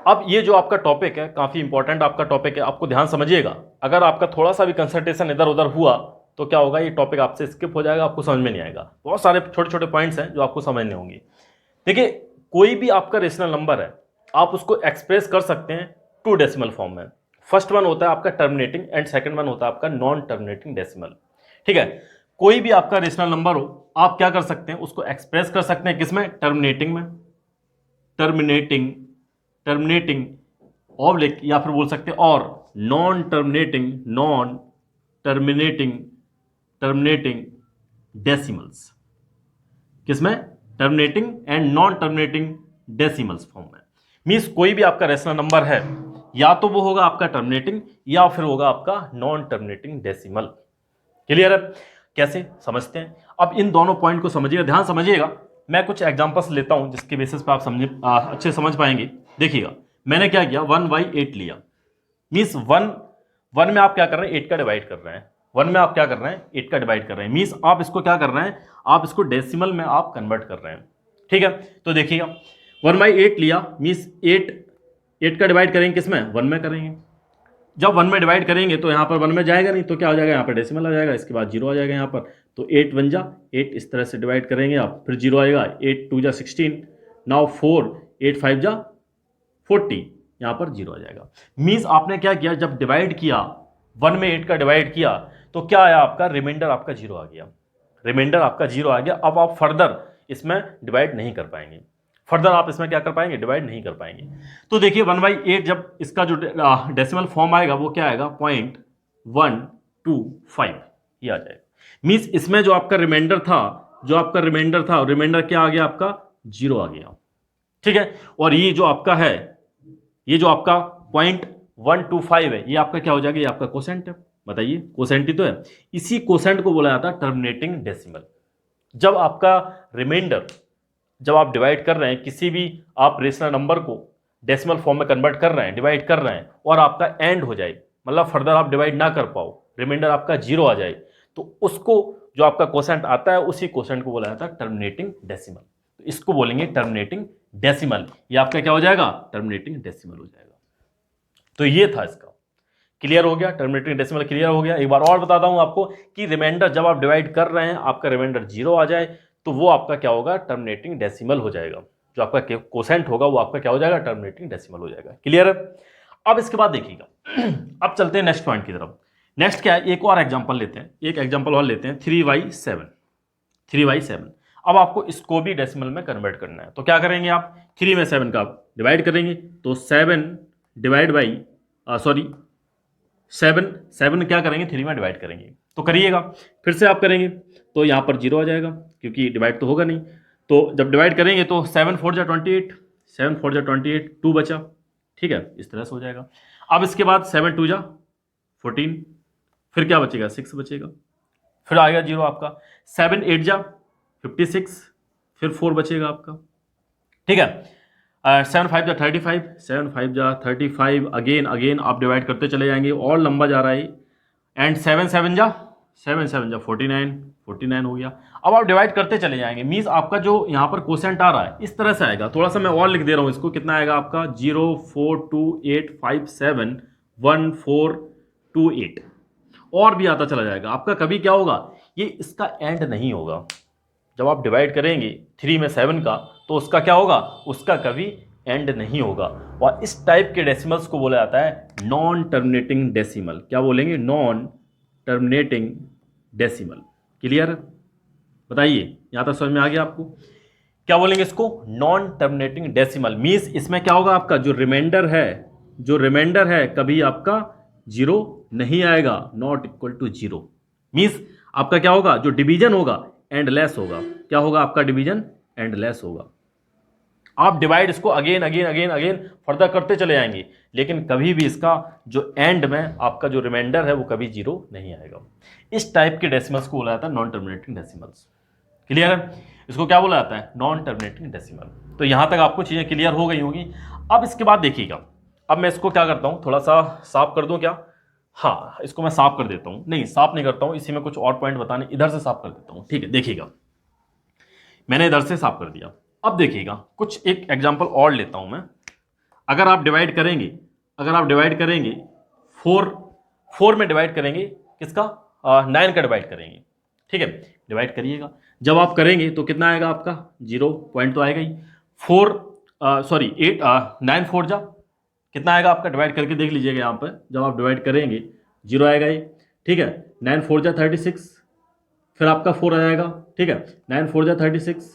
अब ये जो आपका टॉपिक है काफ़ी इंपॉर्टेंट आपका टॉपिक है, आपको ध्यान समझिएगा। अगर आपका थोड़ा सा भी कंसंट्रेशन इधर उधर हुआ तो क्या होगा, ये टॉपिक आपसे स्किप हो जाएगा, आपको समझ में नहीं आएगा। बहुत सारे छोटे छोटे पॉइंट्स हैं जो आपको समझने होंगे। देखिए, कोई भी आपका रेशनल नंबर है, आप उसको एक्सप्रेस कर सकते हैं 2 डेसिमल फॉर्म में। फर्स्ट वन होता है आपका टर्मिनेटिंग, एंड सेकंड वन होता है आपका नॉन टर्मिनेटिंग डेसिमल, ठीक है। कोई भी आपका रेशनल नंबर हो, आप क्या कर सकते हैं, उसको एक्सप्रेस कर सकते हैं किसमें, टर्मिनेटिंग में, टर्मिनेटिंग, टर्मिनेटिंग ऑब्लिक, या फिर बोल सकते हैं और non terminating, non terminating, terminating decimals, किसमें, terminating and non terminating decimals form में। मींस कोई भी आपका रेशनल नंबर है या तो वो होगा आपका टर्मिनेटिंग या फिर होगा आपका नॉन टर्मिनेटिंग डेसिमल। क्लियर है? कैसे समझते हैं, अब इन दोनों पॉइंट को समझिएगा, ध्यान समझिएगा। मैं कुछ एग्जांपल्स लेता हूं जिसके बेसिस पे आप समझे अच्छे समझ पाएंगे। देखिएगा मैंने क्या किया, 1/8 लिया, मीन्स वन में आप क्या कर रहे हैं, 8 का डिवाइड कर रहे हैं, 1 में आप क्या कर रहे हैं, 8 का डिवाइड कर रहे हैं, मीन्स आप इसको क्या कर रहे हैं, आप इसको डेसिमल में आप कन्वर्ट कर रहे हैं। ठीक है, तो देखिएगा 1/8 लिया, मीन्स 8 का डिवाइड करेंगे किसमें, 1 में करेंगे। जब 1 में डिवाइड करेंगे तो यहाँ पर 1 में जाएगा नहीं, तो क्या हो जाएगा, यहाँ पर डेसिमल आ जाएगा, इसके बाद 0 आ जाएगा यहाँ पर। तो 8 1 जा 8, इस तरह से डिवाइड करेंगे आप, फिर 0 आएगा, 8 2 जा 16, नाउ 4, 8 5 जा 40, यहाँ पर 0 आ जाएगा। मीन्स आपने क्या किया, जब डिवाइड किया 1 में 8 का डिवाइड किया तो क्या आया आपका, रिमाइंडर आपका 0 आ गया, रिमाइंडर आपका 0 आ गया। अब आप फर्दर इसमें डिवाइड नहीं कर पाएंगे, फर्दर आप इसमें क्या कर पाएंगे, डिवाइड नहीं कर पाएंगे। तो देखिए 1/8 जब इसका जो डेसिमल फॉर्म आएगा वो क्या आएगा, 0.125 ये आ जाएगा। मीन्स इसमें जो आपका रिमाइंडर था, रिमाइंडर क्या आ गया आपका, 0 आ गया। ठीक है, और ये जो आपका है, ये जो आपका 0.125 है, ये आपका क्या हो जाएगा, ये आपका कोसेंट है। बताइए, कोसेंट ही तो है। इसी कोसेंट को बोला जाता है टर्मिनेटिंग डेसिमल। जब आपका रिमाइंडर, जब आप डिवाइड कर रहे हैं किसी भी आप रेशनल नंबर को डेसिमल फॉर्म में कन्वर्ट कर रहे हैं, डिवाइड कर रहे हैं, और आपका एंड हो जाए, मतलब फर्दर आप डिवाइड ना कर पाओ, रिमाइंडर आपका 0 आ जाए, तो उसको जो आपका कोसेंट आता है उसी कोसेंट को बोला जाता है टर्मिनेटिंग डेसिमल। तो इसको बोलेंगे टर्मिनेटिंग डेसिमल, ये आपका क्या हो जाएगा, टर्मिनेटिंग डेसिमल हो जाएगा। तो ये था इसका, क्लियर हो गया, टर्मिनेटिंग डेसिमल क्लियर हो गया। एक बार और बताता हूं आपको कि रिमाइंडर जब आप डिवाइड कर रहे हैं, आपका रिमाइंडर 0 आ जाए तो वो आपका क्या होगा, टर्मिनेटिंग डेसिमल हो जाएगा। जो आपका कोसेंट होगा वो आपका क्या हो जाएगा, टर्मिनेटिंग डेसिमल हो जाएगा। क्लियर है? अब इसके बाद देखिएगा, अब चलते हैं नेक्स्ट पॉइंट की तरफ। नेक्स्ट क्या है, एक और एग्जांपल लेते हैं, एक एग्जांपल और लेते हैं, 3/7। 3/7 अब आपको इसको भी डेसिमल में कन्वर्ट करना है, तो क्या करेंगे आप, 3 में 7 का डिवाइड करेंगे, तो 7 डिवाइड बाई 7 क्या करेंगे, 3 में डिवाइड करेंगे, तो करिएगा, फिर से आप करेंगे तो यहाँ पर 0 आ जाएगा, क्योंकि डिवाइड तो होगा नहीं। तो जब डिवाइड करेंगे तो 7 4 जा 28, 7 4 जा 28, 2 बचा। ठीक है, इस तरह से हो जाएगा। अब इसके बाद 7 2 जा 14, फिर क्या बचेगा, 6 बचेगा, फिर आएगा 0 आपका, 7 8 जा 56, फिर 4 बचेगा आपका। ठीक है, 7 5 जा 35, 7 5 जा 35, अगेन आप डिवाइड करते चले जाएंगे, और लंबा जा रहा है, एंड 7 7 जा 49 हो गया। अब आप डिवाइड करते चले जाएंगे, मीन्स आपका जो यहाँ पर कोसेंट आ रहा है इस तरह से आएगा। थोड़ा सा मैं और लिख दे रहा हूँ इसको, कितना आएगा आपका, 0 4 2 8 5 7 1 4 2 8, और भी आता चला जाएगा आपका। कभी क्या होगा, ये इसका एंड नहीं होगा। जब आप डिवाइड करेंगे 3 में 7 का, तो उसका क्या होगा, उसका कभी एंड नहीं होगा। और इस टाइप के डेसिमल्स को बोला जाता है नॉन टर्मिनेटिंग डेसिमल। क्या बोलेंगे, नॉन टर्मिनेटिंग डेसिमल। क्लियर? बताइए, यहां तक समझ में आ गया आपको? क्या बोलेंगे इसको, नॉन टर्मिनेटिंग डेसिमल। मीन्स इसमें क्या होगा, आपका जो रिमाइंडर है कभी आपका 0 नहीं आएगा, नॉट इक्वल टू 0। मीन्स आपका क्या होगा, जो डिवीजन होगा एंडलेस होगा। क्या होगा आपका, डिवीजन एंडलेस होगा। आप डिवाइड इसको अगेन फर्दर करते चले जाएंगे, लेकिन कभी भी इसका जो एंड में आपका जो रिमाइंडर है वो कभी 0 नहीं आएगा। इस टाइप के डेसिमल्स को बोला जाता है नॉन टर्मिनेटिंग डेसिमल्स। क्लियर है? इसको क्या बोला जाता है, नॉन टर्मिनेटिंग डेसिमल। तो यहां तक आपको चीजें क्लियर हो गई होंगी। अब इसके बाद देखिएगा, अब मैं इसको क्या करता हूं, थोड़ा सा साफ कर दूं क्या, हाँ इसको मैं साफ कर देता हूं, नहीं साफ नहीं करता हूं, इसी में कुछ और पॉइंट बताने, इधर से साफ कर देता हूं। ठीक है, देखिएगा मैंने इधर से साफ कर दिया। अब देखिएगा कुछ एक एग्जांपल और लेता हूं मैं। अगर आप डिवाइड करेंगे 4 में डिवाइड करेंगे किसका, 9 का डिवाइड करेंगे। ठीक है, डिवाइड करिएगा, जब आप करेंगे तो कितना आएगा आपका, 0 पॉइंट तो आएगा ही। 9 4 जा कितना आएगा आपका, डिवाइड करके देख लीजिएगा यहाँ पर, जब आप डिवाइड करेंगे 0 आएगा ही। ठीक है, 9 4 जा 36, फिर आपका 4 आ जाएगा, ठीक है, 9 4 जा 36,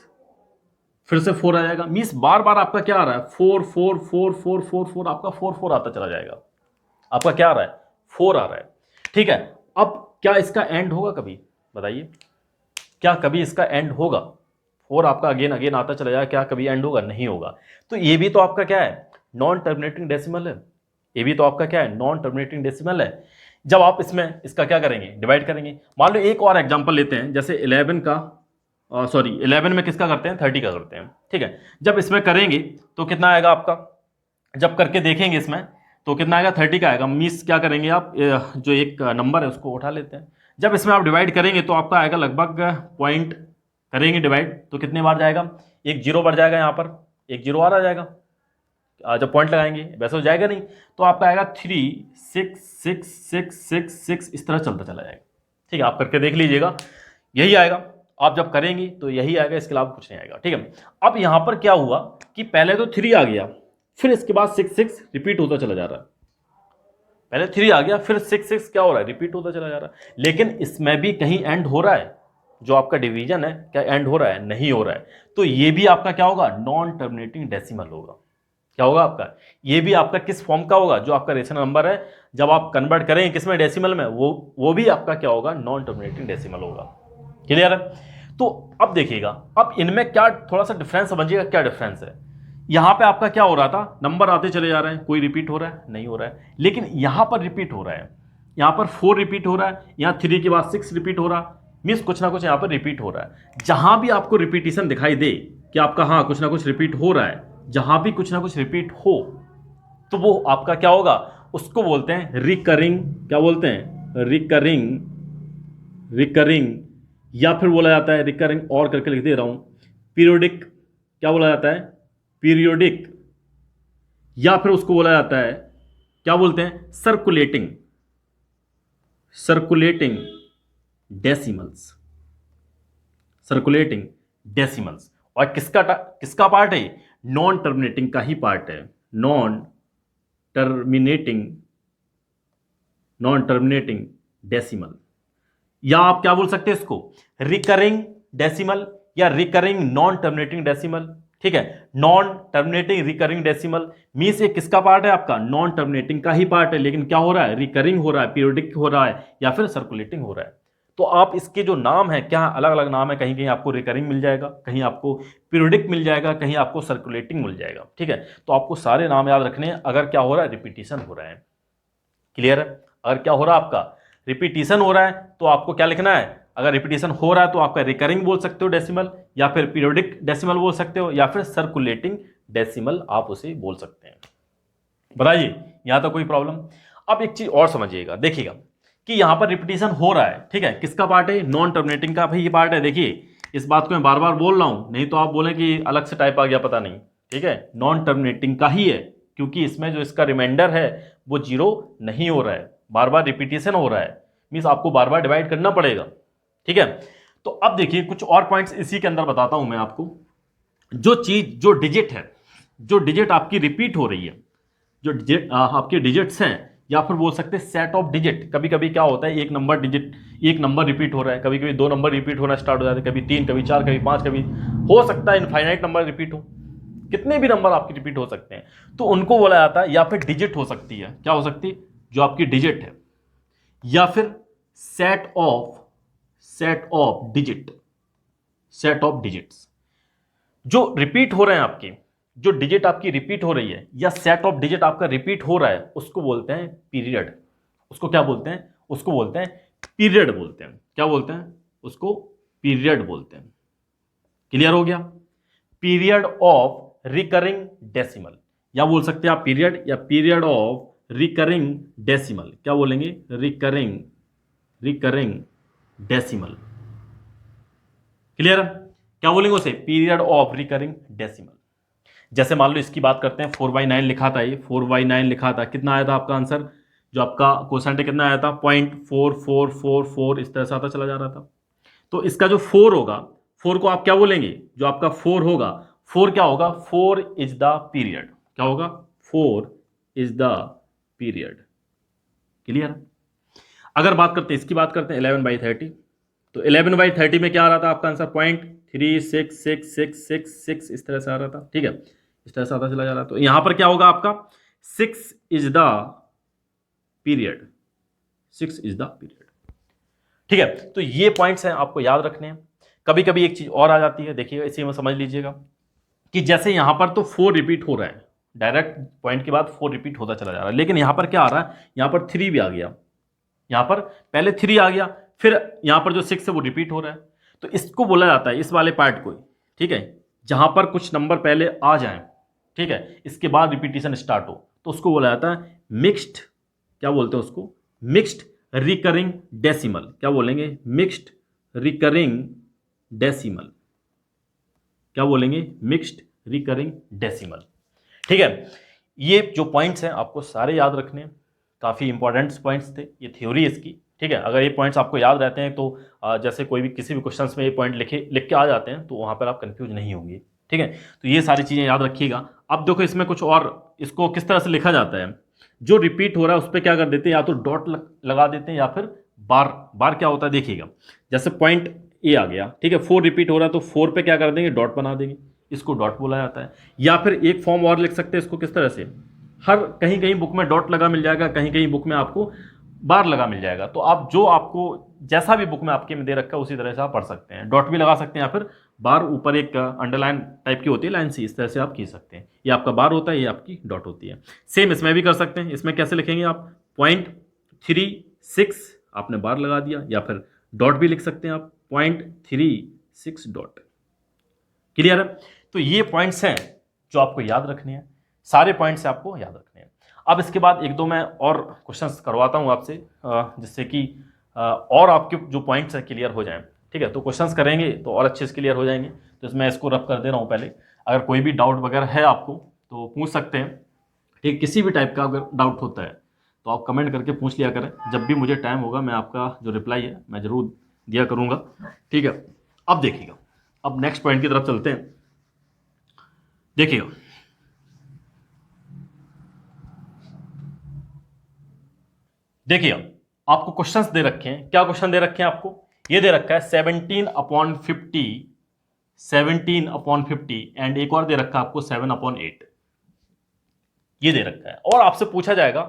फिर से 4 आ जाएगा। मीन्स बार बार आपका क्या आ रहा है, 4 4 4 4 4 4, आपका 4 4 आता चला जाएगा। आपका क्या आ रहा है, 4 आ रहा है, ठीक है। अब क्या इसका एंड होगा कभी, बताइए, क्या कभी इसका एंड होगा? 4 आपका अगेन अगेन आता चला जाएगा, क्या कभी एंड होगा? नहीं होगा। तो ये भी तो आपका क्या है, नॉन टर्मिनेटिंग डेसिमल है। ये भी तो आपका क्या है, नॉन टर्मिनेटिंग डेसिमल है। जब आप इसमें इसका क्या करेंगे, डिवाइड करेंगे। मान लो एक और एग्जांपल लेते हैं, जैसे 11 का, सॉरी 11 में किसका करते हैं, 30 का करते हैं, ठीक है। जब इसमें करेंगे तो कितना आएगा आपका, जब करके देखेंगे इसमें तो कितना आएगा, 30 का आएगा। मीस क्या करेंगे आप, जो एक नंबर है उसको उठा लेते हैं। जब इसमें आप डिवाइड करेंगे तो आपका आएगा लगभग पॉइंट, करेंगे डिवाइड तो कितने बार जाएगा, एक जीरो बढ़ जाएगा, यहाँ पर एक जीरो और आ जाएगा। जब पॉइंट लगाएंगे वैसे हो जाएगा नहीं, तो आपका आएगा 3 6 6 6 6 6, इस तरह चलता चला जाएगा, ठीक है। आप करके देख लीजिएगा, यही आएगा। आप जब करेंगी तो यही आएगा, इसके अलावा कुछ नहीं आएगा, ठीक है। अब यहां पर क्या हुआ कि पहले तो 3 आ गया, फिर इसके बाद 6 6 रिपीट होता चला जा रहा है। पहले 3 आ गया, फिर 6 6 क्या हो रहा है, रिपीट होता चला जा रहा है। लेकिन इसमें भी कहीं एंड हो रहा है, जो आपका डिवीजन है क्या एंड हो रहा है, नहीं हो रहा है। तो ये भी आपका क्या होगा, नॉन टर्मिनेटिंग डेसिमल होगा। क्या होगा आपका, ये भी आपका किस फॉर्म का होगा, जो आपका रेशनल नंबर है जब आप कन्वर्ट करेंगे किसमें, डेसिमल में, वो भी आपका क्या होगा, नॉन टर्मिनेटिंग डेसिमल होगा। क्लियर है? तो अब देखिएगा, अब इनमें क्या थोड़ा सा डिफरेंस समझिएगा, क्या डिफरेंस है। यहां पे आपका क्या हो रहा था, नंबर आते चले जा रहे हैं, कोई रिपीट हो रहा है नहीं हो रहा है। लेकिन यहां पर रिपीट हो रहा है, यहां पर 4 रिपीट हो रहा है, यहां 3 के बाद 6 रिपीट हो रहा, मीन्स कुछ ना कुछ यहां पर रिपीट हो रहा है। जहां भी आपको रिपीटिशन दिखाई दे कि आपका हाँ कुछ ना कुछ रिपीट हो रहा है, जहां भी कुछ ना कुछ रिपीट हो, तो वो आपका क्या होगा, उसको बोलते हैं रिकरिंग। क्या बोलते हैं, रिकरिंग, रिकरिंग, या फिर बोला जाता है रिकरिंग, और करके लिख दे रहा हूं, पीरियोडिक। क्या बोला जाता है, पीरियोडिक। या फिर उसको बोला जाता है, क्या बोलते हैं, circulating, circulating decimals, circulating decimals. और किसका पार्ट है, नॉन टर्मिनेटिंग का ही पार्ट है, non terminating, non terminating decimal. या आप क्या बोल सकते हैं इसको, रिकरिंग डेसिमल या रिकरिंग नॉन टर्मिनेटिंग डेसिमल, ठीक है। Non terminating recurring decimal means ये किसका पार्ट है, आपका नॉन टर्मिनेटिंग का ही पार्ट है, लेकिन क्या हो रहा है, रिकरिंग हो रहा है, पीरियोडिक हो रहा है, या फिर सर्कुलेटिंग हो रहा है। तो आप इसके जो नाम है, क्या अलग अलग नाम है, कहीं कहीं आपको रिकरिंग मिल जाएगा, कहीं आपको पीरियोडिक मिल जाएगा, कहीं आपको सर्कुलेटिंग मिल जाएगा, ठीक है। तो आपको सारे नाम याद रखने हैं, अगर क्या हो रहा है, रिपीटिशन हो रहा है। क्लियर है? अगर क्या हो रहा है, आपका रिपीटिशन हो रहा है, तो आपको क्या लिखना है, अगर रिपीटिशन हो रहा है तो आपका रिकरिंग बोल सकते हो डेसिमल, या फिर पीरियोडिक डेसिमल बोल सकते हो, या फिर सर्कुलेटिंग डेसिमल आप उसे बोल सकते हैं। बताइए, यहां तक कोई प्रॉब्लम? अब एक चीज और समझिएगा, देखिएगा कि यहां पर रिपीटिशन हो रहा है, ठीक है, किसका पार्ट है, नॉन टर्मिनेटिंग का, भाई ये पार्ट है। देखिए इस बात को मैं बार बार बोल रहा हूं, नहीं तो आप बोलें कि अलग से टाइप आ गया, पता नहीं, ठीक है, नॉन टर्मिनेटिंग का ही है, क्योंकि इसमें जो इसका रिमाइंडर है वो जीरो नहीं हो रहा है, बार बार रिपीटिशन हो रहा है, मीन्स आपको बार बार डिवाइड करना पड़ेगा, ठीक है। तो अब देखिए कुछ और पॉइंट्स इसी के अंदर बताता हूं मैं आपको। जो चीज, जो डिजिट है, जो डिजिट आपकी रिपीट हो रही है, जो डिजिट आपके डिजिट्स हैं, या फिर बोल सकते हैं सेट ऑफ डिजिट। कभी कभी क्या होता है, एक नंबर डिजिट, एक नंबर रिपीट हो रहा है, कभी कभी 2 नंबर रिपीट होना स्टार्ट हो जाते हैं, कभी 3, कभी 4, कभी 5, कभी हो सकता है इनफाइनाइट नंबर रिपीट हो, कितने भी नंबर आपके रिपीट हो सकते हैं, तो उनको बोला जाता है। या फिर डिजिट हो सकती है, क्या हो सकती है, जो आपकी डिजिट है, या फिर set of digit, set of digits जो रिपीट हो रहे हैं आपके, जो डिजिट आपकी रिपीट हो रही है, या सेट ऑफ डिजिट आपका रिपीट हो रहा है, उसको बोलते हैं पीरियड। उसको क्या बोलते हैं, उसको बोलते हैं पीरियड बोलते हैं। क्या बोलते हैं, उसको पीरियड बोलते हैं। क्लियर हो गया? पीरियड ऑफ रिकरिंग डेसिमल, या बोल सकते हैं आप पीरियड, या पीरियड ऑफ रिकरिंग डेसिमल। क्या बोलेंगे, रिकरिंग, रिकरिंग डेसिमल। क्लियर है? क्या बोलेंगे उसे, पीरियड ऑफ रिकरिंग डेसिमल। जैसे मान लो इसकी बात करते हैं, 4/9 लिखा था, ये 4/9 लिखा था, कितना आया था आपका आंसर, जो आपका क्वेश्चन है कितना आया था, 0.4444, इस तरह से आता चला जा रहा था। तो इसका जो 4 होगा, 4 को आप क्या बोलेंगे, जो आपका 4 होगा, 4 क्या होगा, 4 इज द पीरियड। क्या होगा, 4 इज द पीरियड। क्लियर? अगर बात करते हैं, इसकी बात करते हैं 11/30, तो 11/30 में क्या आ रहा था आपका आंसर, 0.366666 इस तरह से आ रहा था, ठीक है, इस तरह से आता चला जा रहा। तो यहां पर क्या होगा आपका 6 is the period, 6 is the period, ठीक है। तो ये पॉइंट्स हैं आपको याद रखने हैं। कभी कभी एक चीज और आ जाती है, देखिएगा इसी में समझ लीजिएगा कि जैसे यहां पर तो 4 रिपीट हो रहा है, डायरेक्ट पॉइंट के बाद 4 रिपीट होता चला जा रहा है, लेकिन यहां पर क्या आ रहा है, यहां पर 3 भी आ गया, यहां पर पहले 3 आ गया, फिर यहां पर जो 6 है वो रिपीट हो रहा है। तो इसको बोला जाता है, इस वाले पार्ट को, ठीक है, जहां पर कुछ नंबर पहले आ जाए, ठीक है, इसके बाद रिपीटिशन स्टार्ट हो, तो उसको बोला जाता है मिक्स्ड, क्या बोलते हैं उसको, मिक्स्ड रिकरिंग डेसिमल। क्या बोलेंगे, मिक्स्ड रिकरिंग डेसिमल, क्या बोलेंगे, मिक्स्ड रिकरिंग डेसिमल, ठीक है। ये जो पॉइंट्स हैं आपको सारे याद रखने हैं, काफ़ी इंपॉर्टेंट पॉइंट्स थे, ये थ्योरी इसकी, ठीक है। अगर ये पॉइंट्स आपको याद रहते हैं तो जैसे कोई भी किसी भी क्वेश्चन में ये पॉइंट लिख के आ जाते हैं तो वहाँ पर आप कंफ्यूज नहीं होंगे, ठीक है। तो ये सारी चीज़ें याद रखिएगा। अब देखो इसमें कुछ और, इसको किस तरह से लिखा जाता है, जो रिपीट हो रहा है उस पर क्या कर देते हैं, या तो डॉट लगा देते हैं या फिर बार क्या होता है देखिएगा, जैसे पॉइंट ए आ गया, ठीक है, 4 रिपीट हो रहा है तो 4 पे क्या कर देंगे, डॉट बना देंगे, इसको डॉट बोला जाता है। या फिर एक फॉर्म और लिख सकते हैं इसको किस तरह से, हर कहीं कहीं बुक में डॉट लगा मिल जाएगा, कहीं कहीं बुक में आपको बार लगा मिल जाएगा, तो आप जो आपको जैसा भी बुक में आपके में दे रखा है उसी तरह से आप पढ़ सकते हैं, डॉट भी लगा सकते हैं या फिर बार ऊपर एक अंडरलाइन टाइप की होती है लाइन सी, इस तरह से आप खींच सकते हैं, ये आपका बार होता है, ये आपकी डॉट होती है। सेम इसमें भी कर सकते हैं, इसमें कैसे लिखेंगे आप, 0.36 आपने बार लगा दिया, या फिर डॉट भी लिख सकते हैं आप, 0.36 डॉट, क्लियर है। तो ये पॉइंट्स हैं जो आपको याद रखने हैं, सारे पॉइंट्स आपको याद रखने हैं। अब इसके बाद एक दो मैं और क्वेश्चंस करवाता हूं आपसे, जिससे कि और आपके जो पॉइंट्स हैं क्लियर हो जाएं, ठीक है। तो क्वेश्चंस करेंगे तो और अच्छे से क्लियर हो जाएंगे। तो इसमें इसको रफ कर दे रहा हूं पहले, अगर कोई भी डाउट वगैरह है आपको तो पूछ सकते हैं, ठीक, किसी भी टाइप का अगर डाउट होता है तो आप कमेंट करके पूछ लिया करें, जब भी मुझे टाइम होगा मैं आपका जो रिप्लाई है मैं ज़रूर दिया करूँगा, ठीक है। अब देखिएगा, अब नेक्स्ट पॉइंट की तरफ चलते हैं। देखिएगा, आपको क्वेश्चंस दे रखे हैं, क्या क्वेश्चन दे रखे हैं आपको, ये दे रखा है 17/50, 17/50 एंड एक और दे रखा है आपको 7/8, ये दे रखा है। और आपसे पूछा जाएगा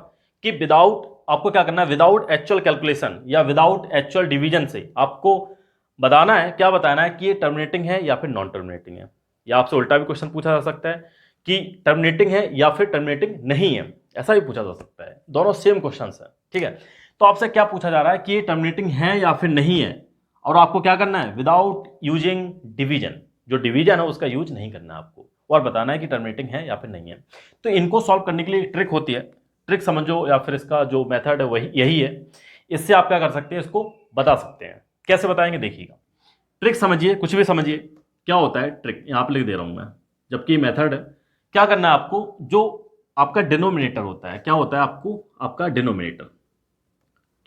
कि विदाउट, आपको क्या करना है, विदाउट एक्चुअल कैलकुलेशन या विदाउट एक्चुअल डिवीजन से आपको बताना है, क्या बताना है कि ये टर्मिनेटिंग है या फिर नॉन टर्मिनेटिंग है। या आपसे उल्टा भी क्वेश्चन पूछा जा सकता है कि टर्मिनेटिंग है या फिर टर्मिनेटिंग नहीं है, ऐसा भी पूछा जा सकता है, दोनों सेम क्वेश्चन है, ठीक है। तो आपसे क्या पूछा जा रहा है कि ये टर्मिनेटिंग है या फिर नहीं है, और आपको क्या करना है, विदाउट यूजिंग डिवीजन, जो डिवीजन है उसका यूज नहीं करना है आपको, और बताना है कि टर्मिनेटिंग है या फिर नहीं है। तो इनको सॉल्व करने के लिए ट्रिक होती है, ट्रिक समझो या फिर इसका जो मेथड है वही यही है। इससे आप क्या कर सकते हैं, इसको बता सकते हैं। कैसे बताएंगे देखिएगा, ट्रिक समझिए, कुछ भी समझिए, क्या होता है ट्रिक, यहाँ पे लिख दे रहा हूं मैं, जबकि मेथड है। क्या करना है आपको, जो आपका डिनोमिनेटर होता है, क्या होता है आपको, आपका डिनोमिनेटर,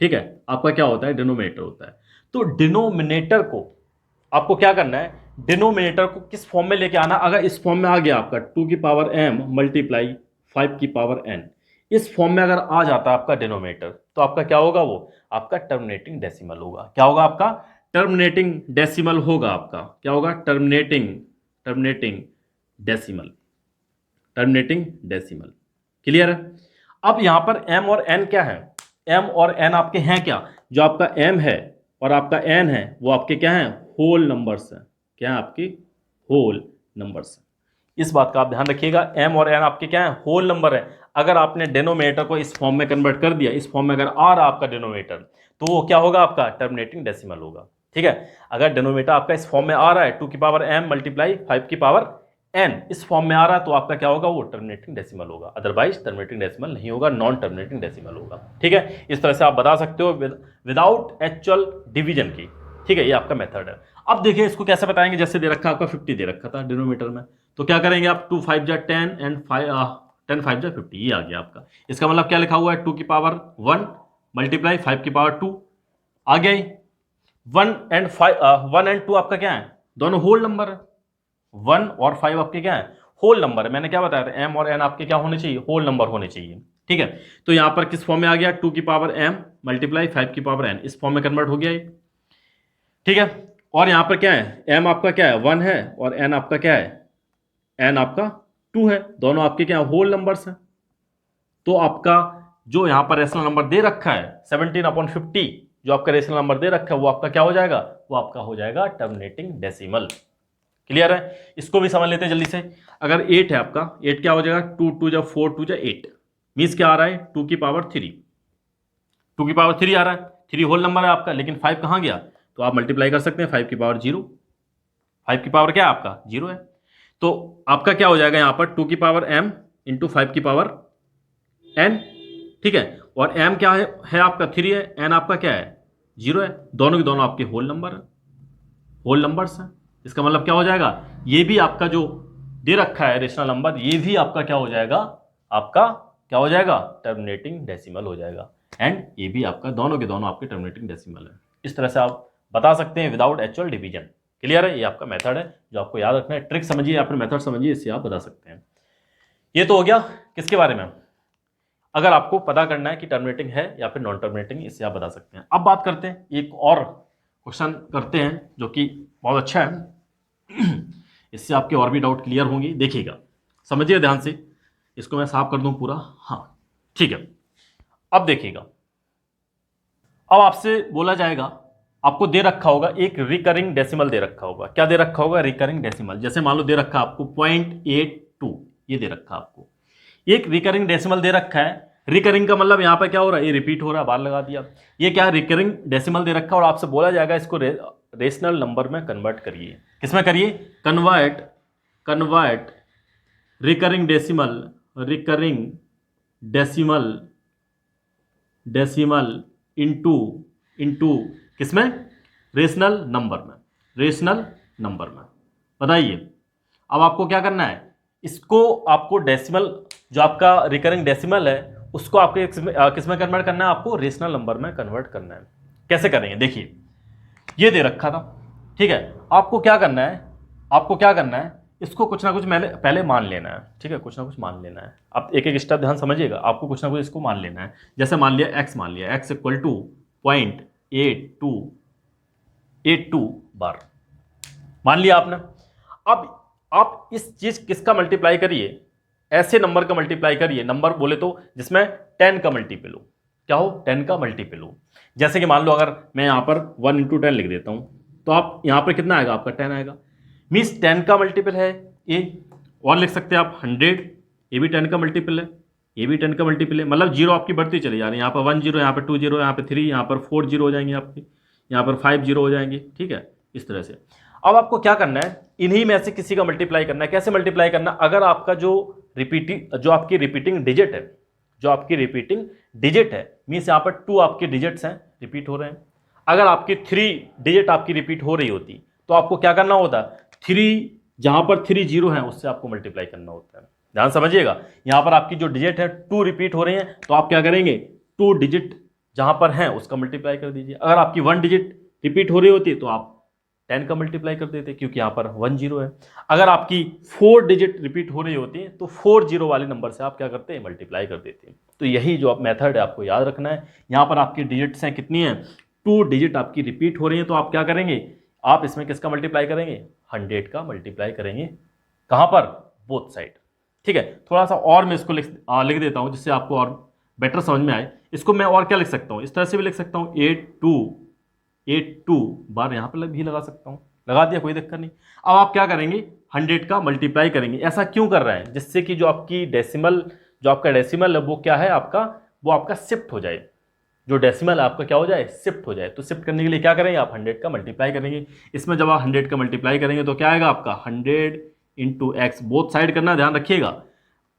ठीक है, आपका क्या होता है, डिनोमिनेटर होता है। तो डिनोमिनेटर को आपको क्या करना है, डिनोमिनेटर को किस फॉर्म में लेके आना, अगर इस फॉर्म में आ गया आपका 2 की पावर m मल्टीप्लाई 5 की पावर n, इस फॉर्म में अगर आ जाता है आपका डिनोमिनेटर, तो आपका क्या होगा, वो आपका टर्मिनेटिंग डेसिमल होगा। क्या होगा आपका, टर्मिनेटिंग डेसिमल होगा आपका, क्या होगा, terminating decimal, terminating decimal, clear है। अब यहां पर m और n क्या है, m और n आपके हैं क्या, जो आपका m है और आपका n है वो आपके क्या हैं, होल नंबर्स हैं, क्या है आपके, होल नंबर्स। इस बात का आप ध्यान रखिएगा, m और n आपके क्या है, होल नंबर है। अगर आपने डिनोमिनेटर को इस फॉर्म में कन्वर्ट कर दिया, इस फॉर्म में अगर आ रहा आपका डिनोमिनेटर, तो वो क्या होगा, आपका टर्मिनेटिंग डेसिमल होगा, ठीक है। अगर डिनोमिनेटर आपका इस फॉर्म में आ रहा है 2 की पावर m मल्टीप्लाई 5 की पावर n, इस फॉर्म में आ रहा है, तो आपका क्या होगा, वो टर्मिनेटिंग डेसिमल होगा, अदरवाइज टर्मिनेटिंग डेसिमल नहीं होगा, नॉन टर्मिनेटिंग डेसिमल होगा, ठीक है। इस तरह से आप बता सकते हो विदाउट एक्चुअल डिवीजन की, ठीक है, ये आपका मेथड है। अब देखिए इसको कैसे बताएंगे, जैसे दे रखा आपका 50 दे रखा था डिनोमिनेटर में, तो क्या करेंगे आप, 2 5 जा 10 एंड 10 5 जा 50, ये आ गया आपका। इसका मतलब क्या लिखा हुआ है, 2 की पावर 1 मल्टीप्लाई 5 की पावर 2, आ गया 1 एंड 2 आपका क्या है, दोनों होल नंबर है, 1 और 5 आपके क्या है, होल नंबर है। मैंने क्या बताया था, m और n आपके क्या होने चाहिए, होल नंबर होने चाहिए, ठीक है। तो यहां पर किस फॉर्म में आ गया, 2 की पावर m मल्टीप्लाई 5 की पावर n, इस फॉर्म में कन्वर्ट हो गया। ठीक है। और यहाँ पर क्या है, m आपका क्या है 1 है और n आपका क्या है, n आपका 2 है, दोनों आपके क्या होल नंबर्स हैं। तो आपका जो यहाँ पर रेशनल नंबर दे रखा है 17/50, जो आपका रेशनल नंबर दे रखा है वो आपका क्या हो जाएगा, वो आपका हो जाएगा टर्मिनेटिंग डेसिमल। क्लियर है। इसको भी समझ लेते हैं जल्दी से। अगर 8 है आपका, 8 क्या हो जाएगा, 2 2 जा 4 2 जा 8, मीन्स क्या आ रहा है 2 की पावर 3, 2 की पावर 3 आ रहा है, 3 होल नंबर है आपका, लेकिन 5 कहाँ गया, तो आप मल्टीप्लाई कर सकते हैं 5 की पावर 0, 5 की पावर क्या है आपका 0 है। तो आपका क्या हो जाएगा यहाँ पर 2 की पावर m इंटू 5 की पावर n, ठीक है। और m क्या है आपका 3 है, n आपका क्या है 0 है, दोनों के दोनों आपके होल नंबर है, होल नंबर्स हैं। इसका मतलब क्या हो जाएगा, ये भी आपका जो दे रखा है रेशनल नंबर, ये भी आपका क्या हो जाएगा, आपका क्या हो जाएगा, टर्मिनेटिंग डेसिमल हो जाएगा। एंड ये भी आपका दोनों के दोनों आपके टर्मिनेटिंग डेसिमल है। इस तरह से आप बता सकते हैं विदाउट एक्चुअल डिवीजन। क्लियर है, ये आपका मेथड है जो आपको याद रखना है। ट्रिक समझिए, अपने मेथड समझिए, इससे आप बता सकते हैं। ये तो हो गया किसके बारे में, अगर आपको पता करना है कि टर्मिनेटिंग है या फिर नॉन टर्मिनेटिंग, इससे आप बता सकते हैं। अब बात करते हैं, एक और क्वेश्चन करते हैं जो कि बहुत अच्छा है, इससे आपके और भी डाउट क्लियर होंगे। देखिएगा, समझिए ध्यान से, इसको मैं साफ कर दूं पूरा, हाँ ठीक है। अब देखिएगा, अब आपसे बोला जाएगा, आपको दे रखा होगा एक रिकरिंग डेसिमल दे रखा होगा। क्या दे रखा होगा, रिकरिंग डेसिमल। जैसे मान लो दे रखा आपको 0.82, ये दे रखा आपको एक रिकरिंग डेसिमल दे रखा है। रिकरिंग का मतलब यहाँ पर क्या हो रहा है, ये रिपीट हो रहा है, बार लगा दिया। ये क्या रिकरिंग डेसिमल दे रखा है और आपसे बोला जाएगा इसको रेशनल नंबर में कन्वर्ट करिए। किसमें करिए, कन्वर्ट रिकरिंग डेसिमल इनटू किसमें, रेशनल नंबर में। बताइए अब आपको क्या करना है, इसको आपको डेसिमल, जो आपका रिकरिंग डेसिमल है उसको आपको किसमें कन्वर्ट करना है, आपको रेशनल नंबर में कन्वर्ट करना है। कैसे करेंगे, देखिए ये दे रखा था, ठीक है। आपको क्या करना है, इसको कुछ ना कुछ पहले मान लेना है, ठीक है, कुछ ना कुछ मान लेना है। आप एक एक स्टेप ध्यान समझिएगा, आपको कुछ ना कुछ इसको मान लेना है। जैसे मान लिया x इक्वल टू 0.82 बार मान लिया आपने। अब आप इस चीज किसका मल्टीप्लाई करिए, ऐसे नंबर का मल्टीप्लाई करिए, नंबर बोले तो जिसमें 10 का मल्टीपल हो, क्या हो, 10 का मल्टीपल हो। जैसे कि मान लो अगर मैं यहाँ पर 1 इंटू 10 लिख देता हूँ, तो आप यहाँ पर कितना आएगा, आपका 10 आएगा, मीन्स 10 का मल्टीपल है ये। और लिख सकते हैं आप 100, ये भी 10 का मल्टीपल है, ये भी 10 का मल्टीपल है। मतलब जीरो आपकी बढ़ती चली जा रही है, यहाँ पर 1 0, यहाँ पर 2 0, यहाँ पर 3, यहाँ पर 4 0 हो जाएंगे आपके, यहाँ पर 5 0 हो जाएंगे, ठीक है, इस तरह से। अब आपको क्या करना है, इन्हीं में से किसी का मल्टीप्लाई करना है। कैसे मल्टीप्लाई करना, अगर आपका जो आपकी रिपीटिंग डिजिट है, मीन्स यहाँ पर 2 आपके डिजिट्स हैं, रिपीट हो रहे हैं। अगर आपकी 3 डिजिट आपकी रिपीट हो रही होती तो आपको क्या करना होता, 3 जहां पर 3 0 है उससे आपको मल्टीप्लाई करना होता है। ध्यान समझिएगा, यहां पर आपकी जो डिजिट है 2 रिपीट हो रही है, तो आप क्या करेंगे, 2 डिजिट जहां पर है उसका मल्टीप्लाई कर दीजिए। अगर आपकी 1 डिजिट रिपीट हो रही होती तो आप 10 का मल्टीप्लाई कर देते, क्योंकि यहाँ पर 1 0 है। अगर आपकी 4 डिजिट रिपीट हो रही होती है तो 4 0 वाले नंबर से आप क्या करते हैं, मल्टीप्लाई कर देते हैं। तो यही जो आप मेथड है आपको याद रखना है। यहाँ पर आपकी डिजिट्स हैं कितनी है, 2 डिजिट आपकी रिपीट हो रही है, तो आप क्या करेंगे, आप इसमें किसका मल्टीप्लाई करेंगे, 100 का मल्टीप्लाई करेंगे। कहाँ पर, बोथ साइड, ठीक है। थोड़ा सा और मैं इसको लिख देता हूँ जिससे आपको और बेटर समझ में आए। इसको मैं और क्या लिख सकता हूँ, इस तरह से भी लिख सकता हूँ, 82 बार यहाँ पर भी लगा सकता हूँ, लगा दिया, कोई दिक्कत नहीं। अब आप क्या करेंगे, 100 का मल्टीप्लाई करेंगे। ऐसा क्यों कर रहे हैं, जिससे कि जो आपका डेसिमल है वो क्या है आपका, वो आपका शिफ्ट हो जाए, जो डेसिमल आपका क्या हो जाए, शिफ्ट हो जाए। तो शिफ्ट करने के लिए क्या करेंगे, आप 100 का मल्टीप्लाई करेंगे। इसमें जब आप 100 का मल्टीप्लाई करेंगे तो क्या आएगा आपका 100 इंटू एक्स, बोथ साइड करना, ध्यान रखिएगा,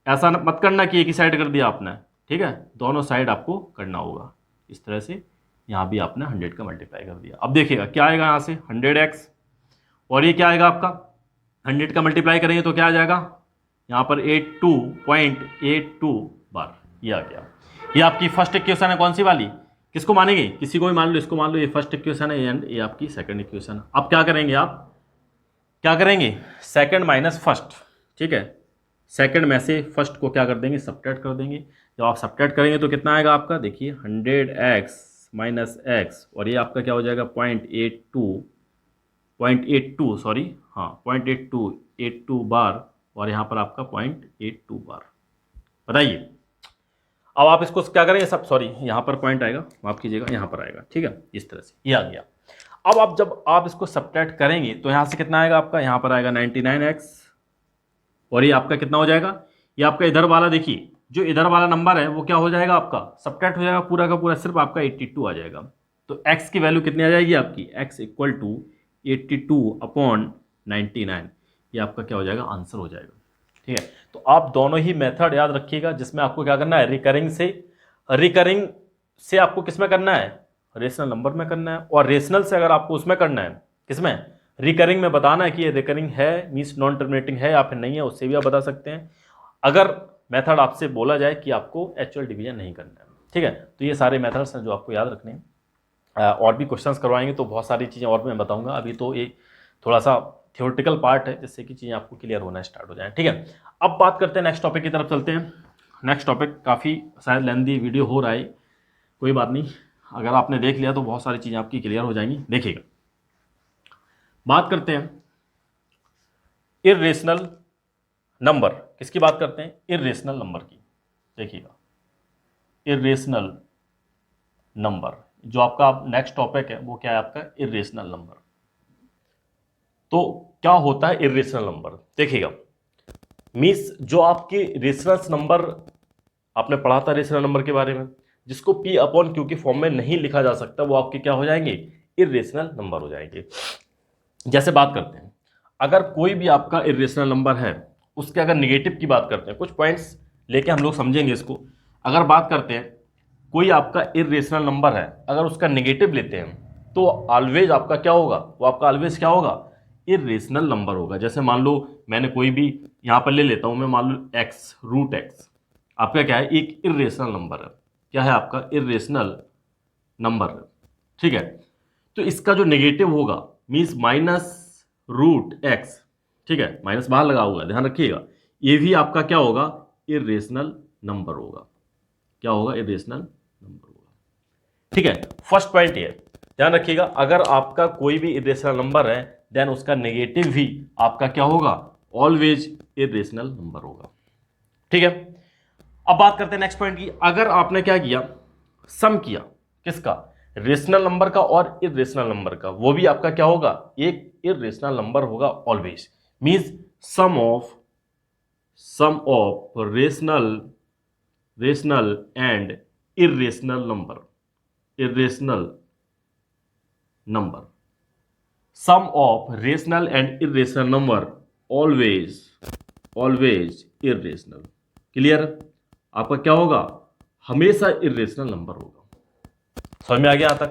ऐसा मत करना कि एक ही साइड कर दिया आपने, ठीक है, दोनों साइड आपको करना होगा। इस तरह से यहाँ भी आपने 100 का मल्टीप्लाई कर दिया। अब देखिएगा क्या आएगा यहाँ से 100x, और ये क्या आएगा आपका 100 का मल्टीप्लाई करेंगे तो क्या आ जाएगा, यहाँ पर 82.82 बार, ये आ गया। ये आपकी फर्स्ट इक्वेशन है, कौन सी वाली, किसको मानेंगे, किसी को भी मान लो, इसको मान लो, ये फर्स्ट इक्वेशन है एंड ये आपकी सेकंड इक्वेशन। अब क्या करेंगे, आप क्या करेंगे, सेकंड माइनस फर्स्ट, ठीक है, सेकंड में से फर्स्ट को क्या कर देंगे, सब्ट्रैक्ट कर देंगे। जब आप सब्ट्रैक्ट करेंगे तो कितना आएगा आपका, देखिए 100x माइनस एक्स, और ये आपका क्या हो जाएगा 0.82 0.82 सॉरी, हाँ 0.82 बार, और यहाँ पर आपका 0.82 बार। बताइए अब आप इसको क्या करेंगे सब, सॉरी यहाँ पर पॉइंट आएगा, माफ कीजिएगा, यहाँ पर आएगा, ठीक है, इस तरह से ये आ गया। अब आप जब आप इसको सब्ट्रैक्ट करेंगे तो यहाँ से कितना आएगा आपका, यहाँ पर आएगा 99x, और ये आपका कितना हो जाएगा, ये आपका इधर वाला देखिए, जो इधर वाला नंबर है वो क्या हो जाएगा आपका, सब्ट्रैक्ट हो जाएगा पूरा का पूरा, सिर्फ आपका 82 आ जाएगा। तो x की वैल्यू कितनी आ जाएगी आपकी, x इक्वल टू 82/99, ये आपका क्या हो जाएगा, आंसर हो जाएगा। ठीक है, तो आप दोनों ही मेथड याद रखिएगा, जिसमें आपको क्या करना है, रिकरिंग से आपको किसमें करना है, रेशनल नंबर में करना है, और रेशनल से अगर आपको उसमें करना है, किसमें, रिकरिंग में बताना है कि ये रिकरिंग है मीन्स नॉन टर्मिनेटिंग है या फिर नहीं है, उससे भी आप बता सकते हैं। अगर मेथड आपसे बोला जाए कि आपको एक्चुअल डिवीजन नहीं करना है, ठीक है, तो ये सारे मेथड्स हैं जो आपको याद रखने हैं। और भी क्वेश्चंस करवाएंगे तो बहुत सारी चीज़ें और मैं बताऊंगा, अभी तो ये थोड़ा सा थियोरटिकल पार्ट है, जिससे कि चीज़ें आपको क्लियर होना स्टार्ट हो जाए। ठीक है, अब बात करते हैं नेक्स्ट टॉपिक की तरफ चलते हैं। नेक्स्ट टॉपिक काफ़ी शायद लेंदी वीडियो हो रहा है, कोई बात नहीं, अगर आपने देख लिया तो बहुत सारी चीज़ें आपकी क्लियर हो जाएंगी। देखिएगा, बात करते हैं इर्रेशनल नंबर, किसकी बात करते हैं, इर्रेशनल नंबर की। देखिएगा, इर्रेशनल नंबर, जो आपका नेक्स्ट टॉपिक है वो क्या है आपका, इर्रेशनल नंबर। तो क्या होता है इर्रेशनल नंबर, देखिएगा, मीन्स जो आपके रेशनल नंबर, आपने पढ़ा था रेशनल नंबर के बारे में, जिसको P/Q के फॉर्म में नहीं लिखा जा सकता, वो आपके क्या हो जाएंगे, इर्रेशनल नंबर हो जाएंगे। जैसे बात करते हैं, अगर कोई भी आपका इर्रेशनल नंबर है, उसके अगर निगेटिव की बात करते हैं, कुछ पॉइंट्स लेके हम लोग समझेंगे इसको। अगर बात करते हैं कोई आपका इर्रेशनल नंबर है, अगर उसका निगेटिव लेते हैं तो ऑलवेज आपका क्या होगा, वो आपका ऑलवेज क्या होगा, इर्रेशनल नंबर होगा। जैसे मान लो मैंने कोई भी यहाँ पर ले लेता हूँ, मैं मान लो x √x, आपका क्या है, एक इर्रेशनल नंबर है, क्या है आपका, इर्रेशनल नंबर है। ठीक है, तो इसका जो नेगेटिव होगा मीन्स -√x, ठीक है, माइनस बाहर लगा हुआ है, ध्यान रखिएगा, ये भी आपका क्या होगा, इर्रेशनल नंबर होगा, क्या होगा, इर्रेशनल नंबर होगा। ठीक है, फर्स्ट पॉइंट ये ध्यान रखिएगा, अगर आपका कोई भी इर्रेशनल नंबर है देन उसका नेगेटिव भी आपका क्या होगा, ऑलवेज इर्रेशनल नंबर होगा। ठीक है, अब बात करते हैं नेक्स्ट पॉइंट की। अगर आपने क्या किया, सम किया, किसका, रेशनल नंबर का और इर्रेशनल नंबर का, वो भी आपका क्या होगा, एक इर्रेशनल नंबर होगा always. Means sum of rational and irrational number, sum of rational and irrational number always irrational. Clear, आपका क्या होगा, हमेशा इर्रेशनल नंबर होगा। समझ में आ गया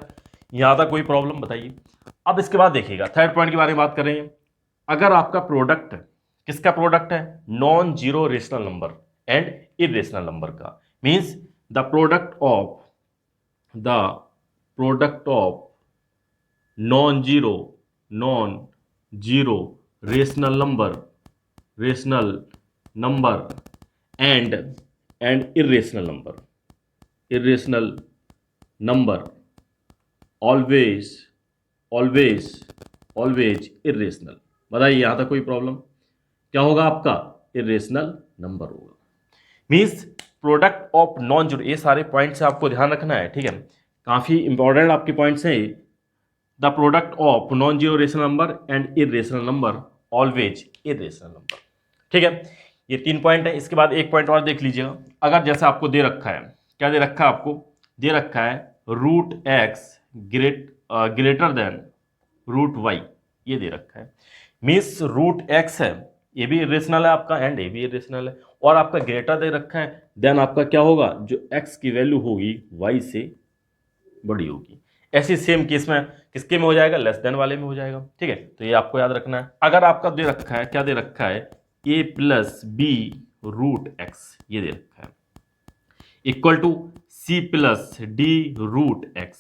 यहां तक कोई प्रॉब्लम, बताइए। अब इसके बाद देखिएगा, थर्ड पॉइंट के बारे में बात करेंगे। अगर आपका प्रोडक्ट, किसका प्रोडक्ट है, non zero rational number and irrational number का, means the product of non zero rational number and irrational number always irrational. बताइए यहां तक कोई प्रॉब्लम, क्या होगा आपका, इर्रेशनल नंबर होगा। Means product of non zero, ये सारे पॉइंट्स आपको ध्यान रखना है, ठीक है, काफी इंपॉर्टेंट आपके पॉइंट्स हैं। The product of non zero rational number and irrational number always irrational number. ठीक है, ये 3 पॉइंट है। इसके बाद एक पॉइंट और देख लीजिएगा, अगर जैसे आपको दे रखा है, क्या दे रखा है आपको, दे रखा है √x ग्रेटर देन √y, ये दे रखा है। मीन्स √x है, ये भी इर्रेशनल है आपका एंड ये भी इर्रेशनल है, और आपका ग्रेटर दे रखा है, देन आपका क्या होगा, जो x की वैल्यू होगी y से बड़ी होगी। ऐसी सेम केस में किसके में हो जाएगा, लेस देन वाले में हो जाएगा। ठीक है, तो ये आपको याद रखना है। अगर आपका दे रखा है, क्या दे रखा है, a + b √x, ये दे रखा है, equal to c + d √x,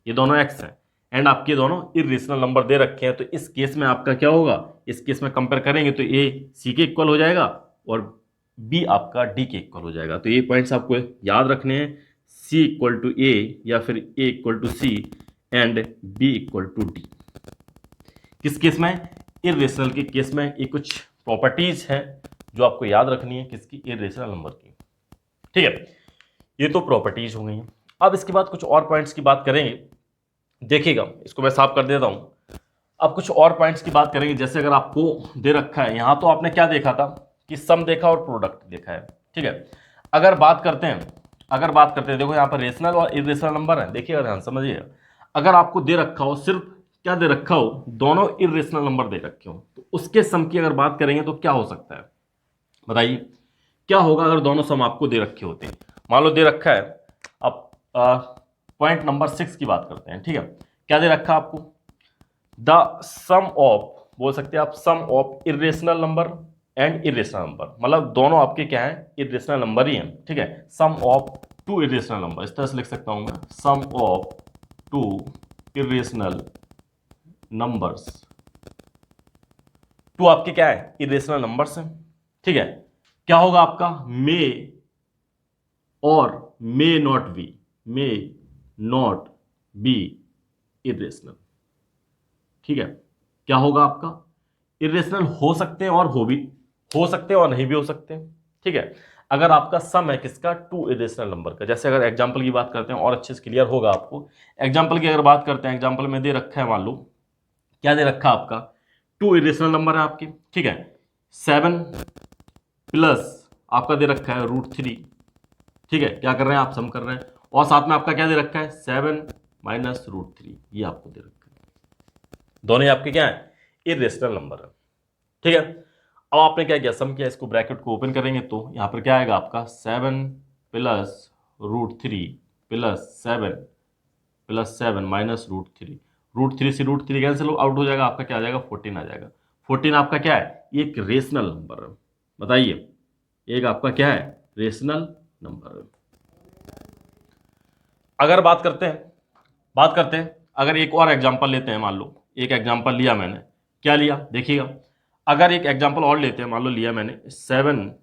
ये दोनों x है एंड आपके दोनों इर्रेशनल नंबर दे रखे हैं, तो इस केस में आपका क्या होगा, इस केस में कंपेयर करेंगे तो a c के इक्वल हो जाएगा और b आपका d के इक्वल हो जाएगा। तो ये पॉइंट्स आपको याद रखने हैं, c = a या फिर a = c and b = d। किस केस में? इर्रेशनल के केस में। ये कुछ प्रॉपर्टीज है जो आपको याद रखनी है किसकी? इर्रेशनल नंबर की। ठीक है, ये तो प्रॉपर्टीज हो गई हैं। अब इसके बाद कुछ और पॉइंट्स की बात करेंगे। देखिएगा, इसको मैं साफ कर देता हूं। अब कुछ और पॉइंट्स की बात करेंगे। जैसे अगर आपको दे रखा है, यहां तो आपने क्या देखा था कि सम देखा और प्रोडक्ट देखा है। ठीक है, अगर बात करते हैं देखो यहाँ पर रेशनल और इरेशनल नंबर है। देखिएगा, ध्यान समझिएगा। अगर आपको दे रखा हो, सिर्फ क्या दे रखा हो, दोनों इरेशनल नंबर दे रखे हो, तो उसके सम की अगर बात करेंगे तो क्या हो सकता है? बताइए क्या होगा अगर दोनों सम आपको दे रखे होते? मान लो दे रखा है, अब पॉइंट नंबर 6 की बात करते हैं। ठीक है, क्या दे रखा है आपको? द सम ऑफ, बोल सकते हैं आप, sum of irrational number and irrational number, मतलब दोनों आपके क्या है? इरेशनल नंबर ही हैं। ठीक है, sum of two irrational number, इस तरह से लिख सकता हूं मैं, sum of two irrational numbers. Two आपके क्या है? इरेशनल नंबर्स हैं। ठीक है, क्या होगा आपका? मे और मे नॉट बी इरेशनल। ठीक है, क्या होगा आपका? इरेशनल हो सकते हैं और हो सकते हैं और नहीं भी हो सकते हैं। ठीक है, अगर आपका सम है किसका? टू इरेशनल नंबर का। जैसे अगर एग्जांपल की बात करते हैं और अच्छे से क्लियर होगा आपको। एग्जांपल की अगर बात करते हैं, एग्जांपल में दे रखा है, मान लो क्या दे रखा है आपका? टू इरेशनल नंबर है आपके। ठीक है, 7 प्लस आपका दे रखा है √3। ठीक है, क्या कर रहे हैं आप? सम कर रहे हैं। और साथ में आपका क्या दे रखा है? 7 माइनस √3, ये आपको दे रखा है। दोनों ही आपके क्या है? इरेशनल नंबर है। ठीक है, अब आपने क्या किया? सम किया, इसको ब्रैकेट को ओपन करेंगे तो यहां पर क्या आएगा आपका? 7 प्लस √3 प्लस 7 माइनस √3। √3 से √3 कैंसिल आउट हो जाएगा, आपका क्या आ जाएगा? 14 आ जाएगा। 14 आपका क्या है? ये एक रेशनल नंबर है। बताइए, एक आपका क्या है? रेशनल नंबर है। अगर बात करते हैं अगर एक और एग्जांपल लेते हैं। मान लो एक एग्जांपल लिया मैंने, क्या लिया? देखिएगा, अगर एक एग्जांपल और लेते हैं, मान लो लिया मैंने 7,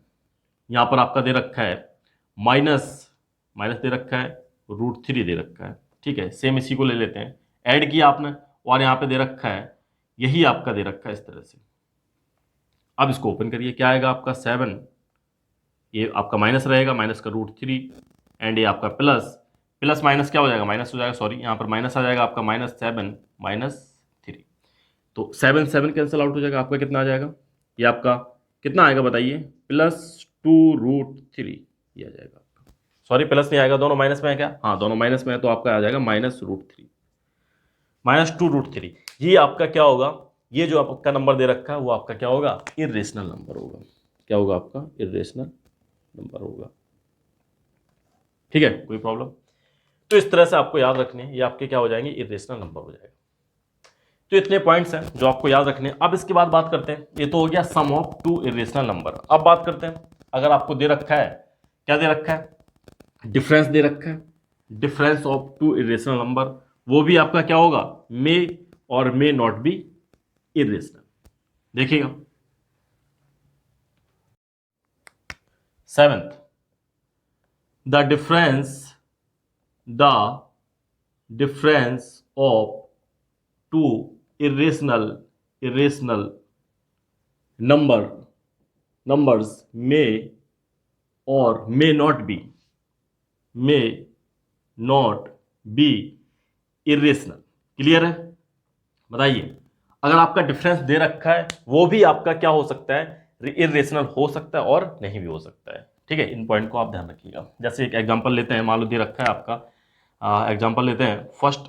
यहां पर आपका दे रखा है माइनस दे रखा है, √3 दे रखा है। ठीक है, सेम इसी को ले लेते हैं, ऐड किया आपने और यहां पे दे रखा है, यही आपका दे रखा है इस तरह से। अब इसको ओपन करिए, क्या आएगा आपका? 7, ये आपका माइनस रहेगा, माइनस का √3, एंड ये आपका प्लस माइनस क्या हो जाएगा? माइनस हो जाएगा, सॉरी, यहाँ पर माइनस आ जाएगा आपका -7 -3। तो 7 7 कैंसिल आउट हो जाएगा, आपका कितना आ जाएगा? ये आपका कितना आएगा बताइए? +2√3 ये आ जाएगा आपका। सॉरी, प्लस नहीं आएगा, दोनों माइनस में है क्या? हाँ, दोनों माइनस में है, तो आपका आ जाएगा -√3 -2√3। ये आपका क्या होगा? ये जो आपका नंबर दे रखा है वो आपका क्या होगा? इरेशनल नंबर होगा। क्या होगा आपका? इरेशनल नंबर होगा। ठीक है, कोई प्रॉब्लम? तो इस तरह से आपको याद रखने, ये आपके क्या हो जाएंगे? इरेशनल नंबर हो जाएगा। तो इतने पॉइंट्स हैं जो आपको याद रखने हैं। अब इसके बाद बात करते हैं, ये तो हो गया सम ऑफ टू इरेशनल नंबर। अब बात करते हैं, अगर आपको दे रखा है, क्या दे रखा है? डिफरेंस दे रखा है, difference of two irrational number, वो भी आपका क्या होगा? मे और मे नॉट बी इरेशनल। देखिएगा, 7th, द difference of two irrational numbers may or may not be irrational। Clear है? बताइए, अगर आपका डिफरेंस दे रखा है, वो भी आपका क्या हो सकता है? इरेशनल हो सकता है और नहीं भी हो सकता है। ठीक है, इन पॉइंट को आप ध्यान रखिएगा। जैसे एक एग्जांपल लेते हैं, मान लो दे रखा है आपका, एग्जांपल लेते हैं, फर्स्ट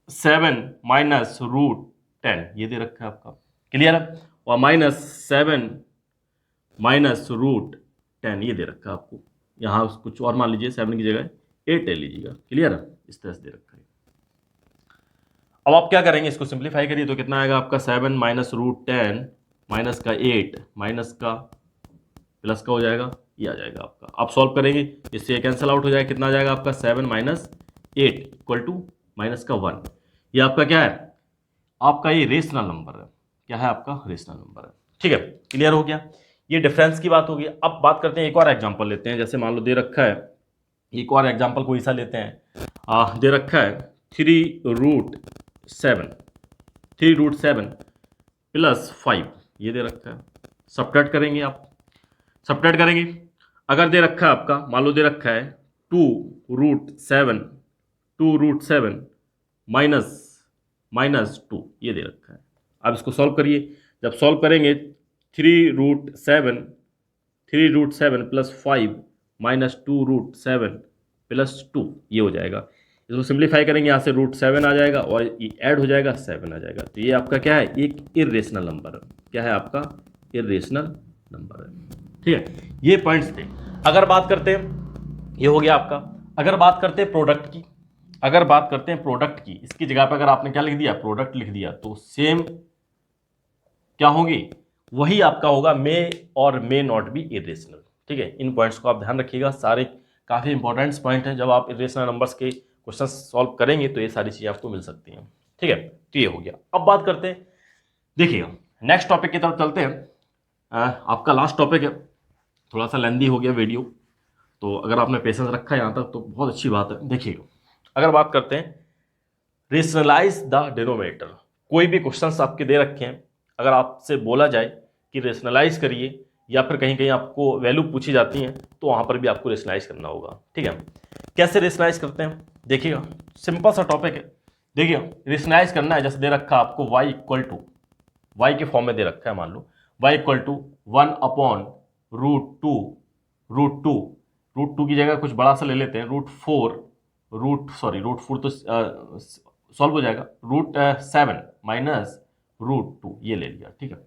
7 माइनस √10 ये दे रखा है आपका। क्लियर है? और -7 माइनस √10 ये दे रखा है आपको। यहाँ कुछ और मान लीजिए, 7 की जगह 8 ले लीजिएगा। क्लियर है? इस तरह से दे रखा है। अब आप क्या करेंगे? इसको सिंप्लीफाई करिए तो कितना आएगा आपका? 7 माइनस √10 माइनस का 8 माइनस का प्लस का हो जाएगा, ये आ जाएगा आपका। आप सॉल्व करेंगे, इससे ये कैंसिल आउट हो जाएगा, कितना आ जाएगा आपका? 7 माइनस 8 इक्वल टू माइनस का 1। ये आपका क्या है? आपका ये रेशनल नंबर है। क्या है आपका? रेशनल नंबर है। ठीक है, क्लियर हो गया? ये डिफरेंस की बात होगी। अब बात करते हैं, एक और एग्जाम्पल लेते हैं। जैसे मान लो दे रखा है, एक और एग्जाम्पल कोई सा लेते हैं, दे रखा है 3√7 3√7 प्लस 5 ये दे रखा है। सब्ट्रैक्ट करेंगे आप, सब्ट्रैक्ट करेंगे। अगर दे रखा है आपका, मान लो दे रखा है 2√7 2√7 माइनस -2 ये दे रखा है। अब इसको सॉल्व करिए। जब सॉल्व करेंगे 3√7 प्लस 5 -2√7 प्लस 2 ये हो जाएगा। इसको सिंप्लीफाई करेंगे, यहाँ से √7 आ जाएगा और ये ऐड हो जाएगा 7 आ जाएगा। तो ये आपका क्या है, एक इर्रेशनल नंबर है। क्या है आपका, इर्रेशनल नंबर है। ठीक है, ये पॉइंट्स थे। अगर बात करते हैं, ये हो गया आपका। अगर बात करते हैं प्रोडक्ट की, अगर बात करते हैं प्रोडक्ट की, इसकी जगह पर अगर आपने क्या लिख दिया, प्रोडक्ट लिख दिया, तो सेम क्या होंगे, वही आपका होगा मे और मे नॉट बी इरेशनल। ठीक है, इन पॉइंट्स को आप ध्यान रखिएगा, सारे काफ़ी इंपॉर्टेंट पॉइंट हैं। जब आप इरेशनल नंबर्स के क्वेश्चन सॉल्व करेंगे तो ये सारी चीज़ें आपको मिल सकती हैं। ठीक है, तो ये हो गया। अब बात करते हैं, देखिएगा नेक्स्ट टॉपिक की तरफ चलते हैं। आपका लास्ट टॉपिक है, थोड़ा सा लेंदी हो गया वीडियो, तो अगर आपने पेशेंस रखा है यहाँ तक तो बहुत अच्छी बात है। देखिएगा, अगर बात करते हैं रेशनलाइज द डिनोमिनेटर, कोई भी क्वेश्चंस आपके दे रखे हैं, अगर आपसे बोला जाए कि रेशनलाइज करिए या फिर कहीं कहीं आपको वैल्यू पूछी जाती हैं तो वहाँ पर भी आपको रेशनलाइज करना होगा। ठीक है, कैसे रेशनलाइज करते हैं, देखिएगा सिंपल सा टॉपिक है। देखिए रेशनलाइज करना है, जैसे दे रखा है आपको y इक्वल टू, वाई के फॉर्म में दे रखा है, मान लो y इक्वल टू 1/√2 √2 की जगह कुछ बड़ा सा ले लेते हैं, √4 तो सॉल्व हो जाएगा, √7 माइनस √2 ये ले लिया। ठीक है,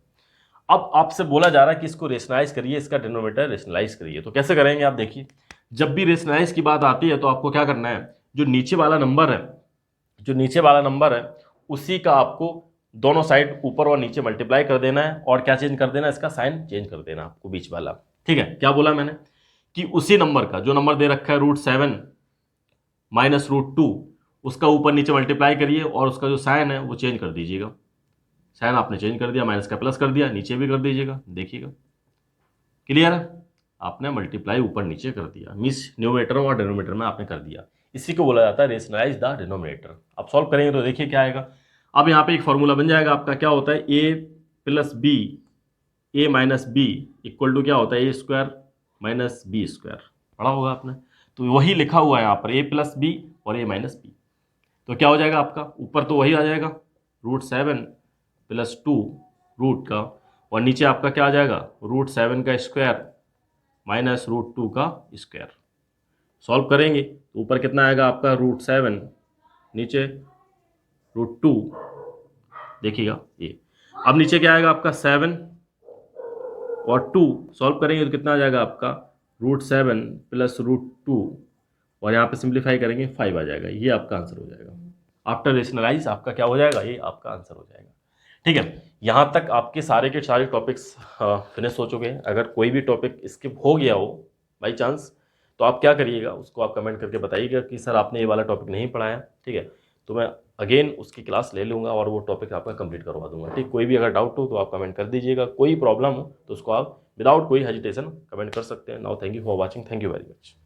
अब आपसे बोला जा रहा है कि इसको रेशनलाइज करिए, इसका डिनोमिनेटर रेशनलाइज करिए। तो कैसे करेंगे आप देखिए, जब भी रेशनलाइज की बात आती है तो आपको क्या करना है, जो नीचे वाला नंबर है, जो नीचे वाला नंबर है उसी का आपको दोनों साइड ऊपर और नीचे मल्टीप्लाई कर देना है, और क्या चेंज कर देना है, इसका साइन चेंज कर देना आपको बीच वाला। ठीक है, क्या बोला मैंने कि उसी नंबर का, जो नंबर दे रखा है √7 माइनस √2, उसका ऊपर नीचे मल्टीप्लाई करिए और उसका जो साइन है वो चेंज कर दीजिएगा। साइन आपने चेंज कर दिया, माइनस का प्लस कर दिया, नीचे भी कर दीजिएगा। देखिएगा क्लियर है, आपने मल्टीप्लाई ऊपर नीचे कर दिया, मीन्स न्यूमरेटर और डिनोमिनेटर में आपने कर दिया। इसी को बोला जाता है रेशनलाइज द डिनोमिनेटर। अब सॉल्व करेंगे तो देखिए क्या आएगा। अब यहाँ पे एक फॉर्मूला बन जाएगा आपका, क्या होता है, a plus B, a minus B equal to क्या होता है, a² माइनस b²। पढ़ा होगा आपने, तो वही लिखा हुआ है यहाँ पर, a प्लस बी और a माइनस बी। तो क्या हो जाएगा आपका, ऊपर तो वही आ जाएगा √7 प्लस 2 रूट का, और नीचे आपका क्या आ जाएगा, √7 का स्क्वायर माइनस √2 का स्क्वायर। सॉल्व करेंगे तो ऊपर कितना आएगा आपका, √7, नीचे √2। देखिएगा ये, अब नीचे क्या आएगा आपका 7 और 2, सॉल्व करेंगे तो कितना आ जाएगा आपका, √7 प्लस √2, और यहाँ पे सिंप्लीफाई करेंगे 5 आ जाएगा। ये आपका आंसर हो जाएगा। आफ्टर रेशनलाइज आपका क्या हो जाएगा, ये आपका आंसर हो जाएगा। ठीक है, यहाँ तक आपके सारे के सारे टॉपिक्स फिनिश हो चुके हैं। अगर कोई भी टॉपिक स्किप हो गया हो बाई चांस, तो आप क्या करिएगा, उसको आप कमेंट करके बताइएगा कि सर आपने ये वाला टॉपिक नहीं पढ़ाया। ठीक है, तो मैं अगेन उसकी क्लास ले लूँगा और वो टॉपिक आपका कंप्लीट करवा दूंगा। ठीक, कोई भी अगर डाउट हो तो आप कमेंट कर दीजिएगा, कोई प्रॉब्लम हो तो उसको आप विदाउट कोई हेजिटेशन कमेंट कर सकते हैं। Now thank you for watching, thank you very much.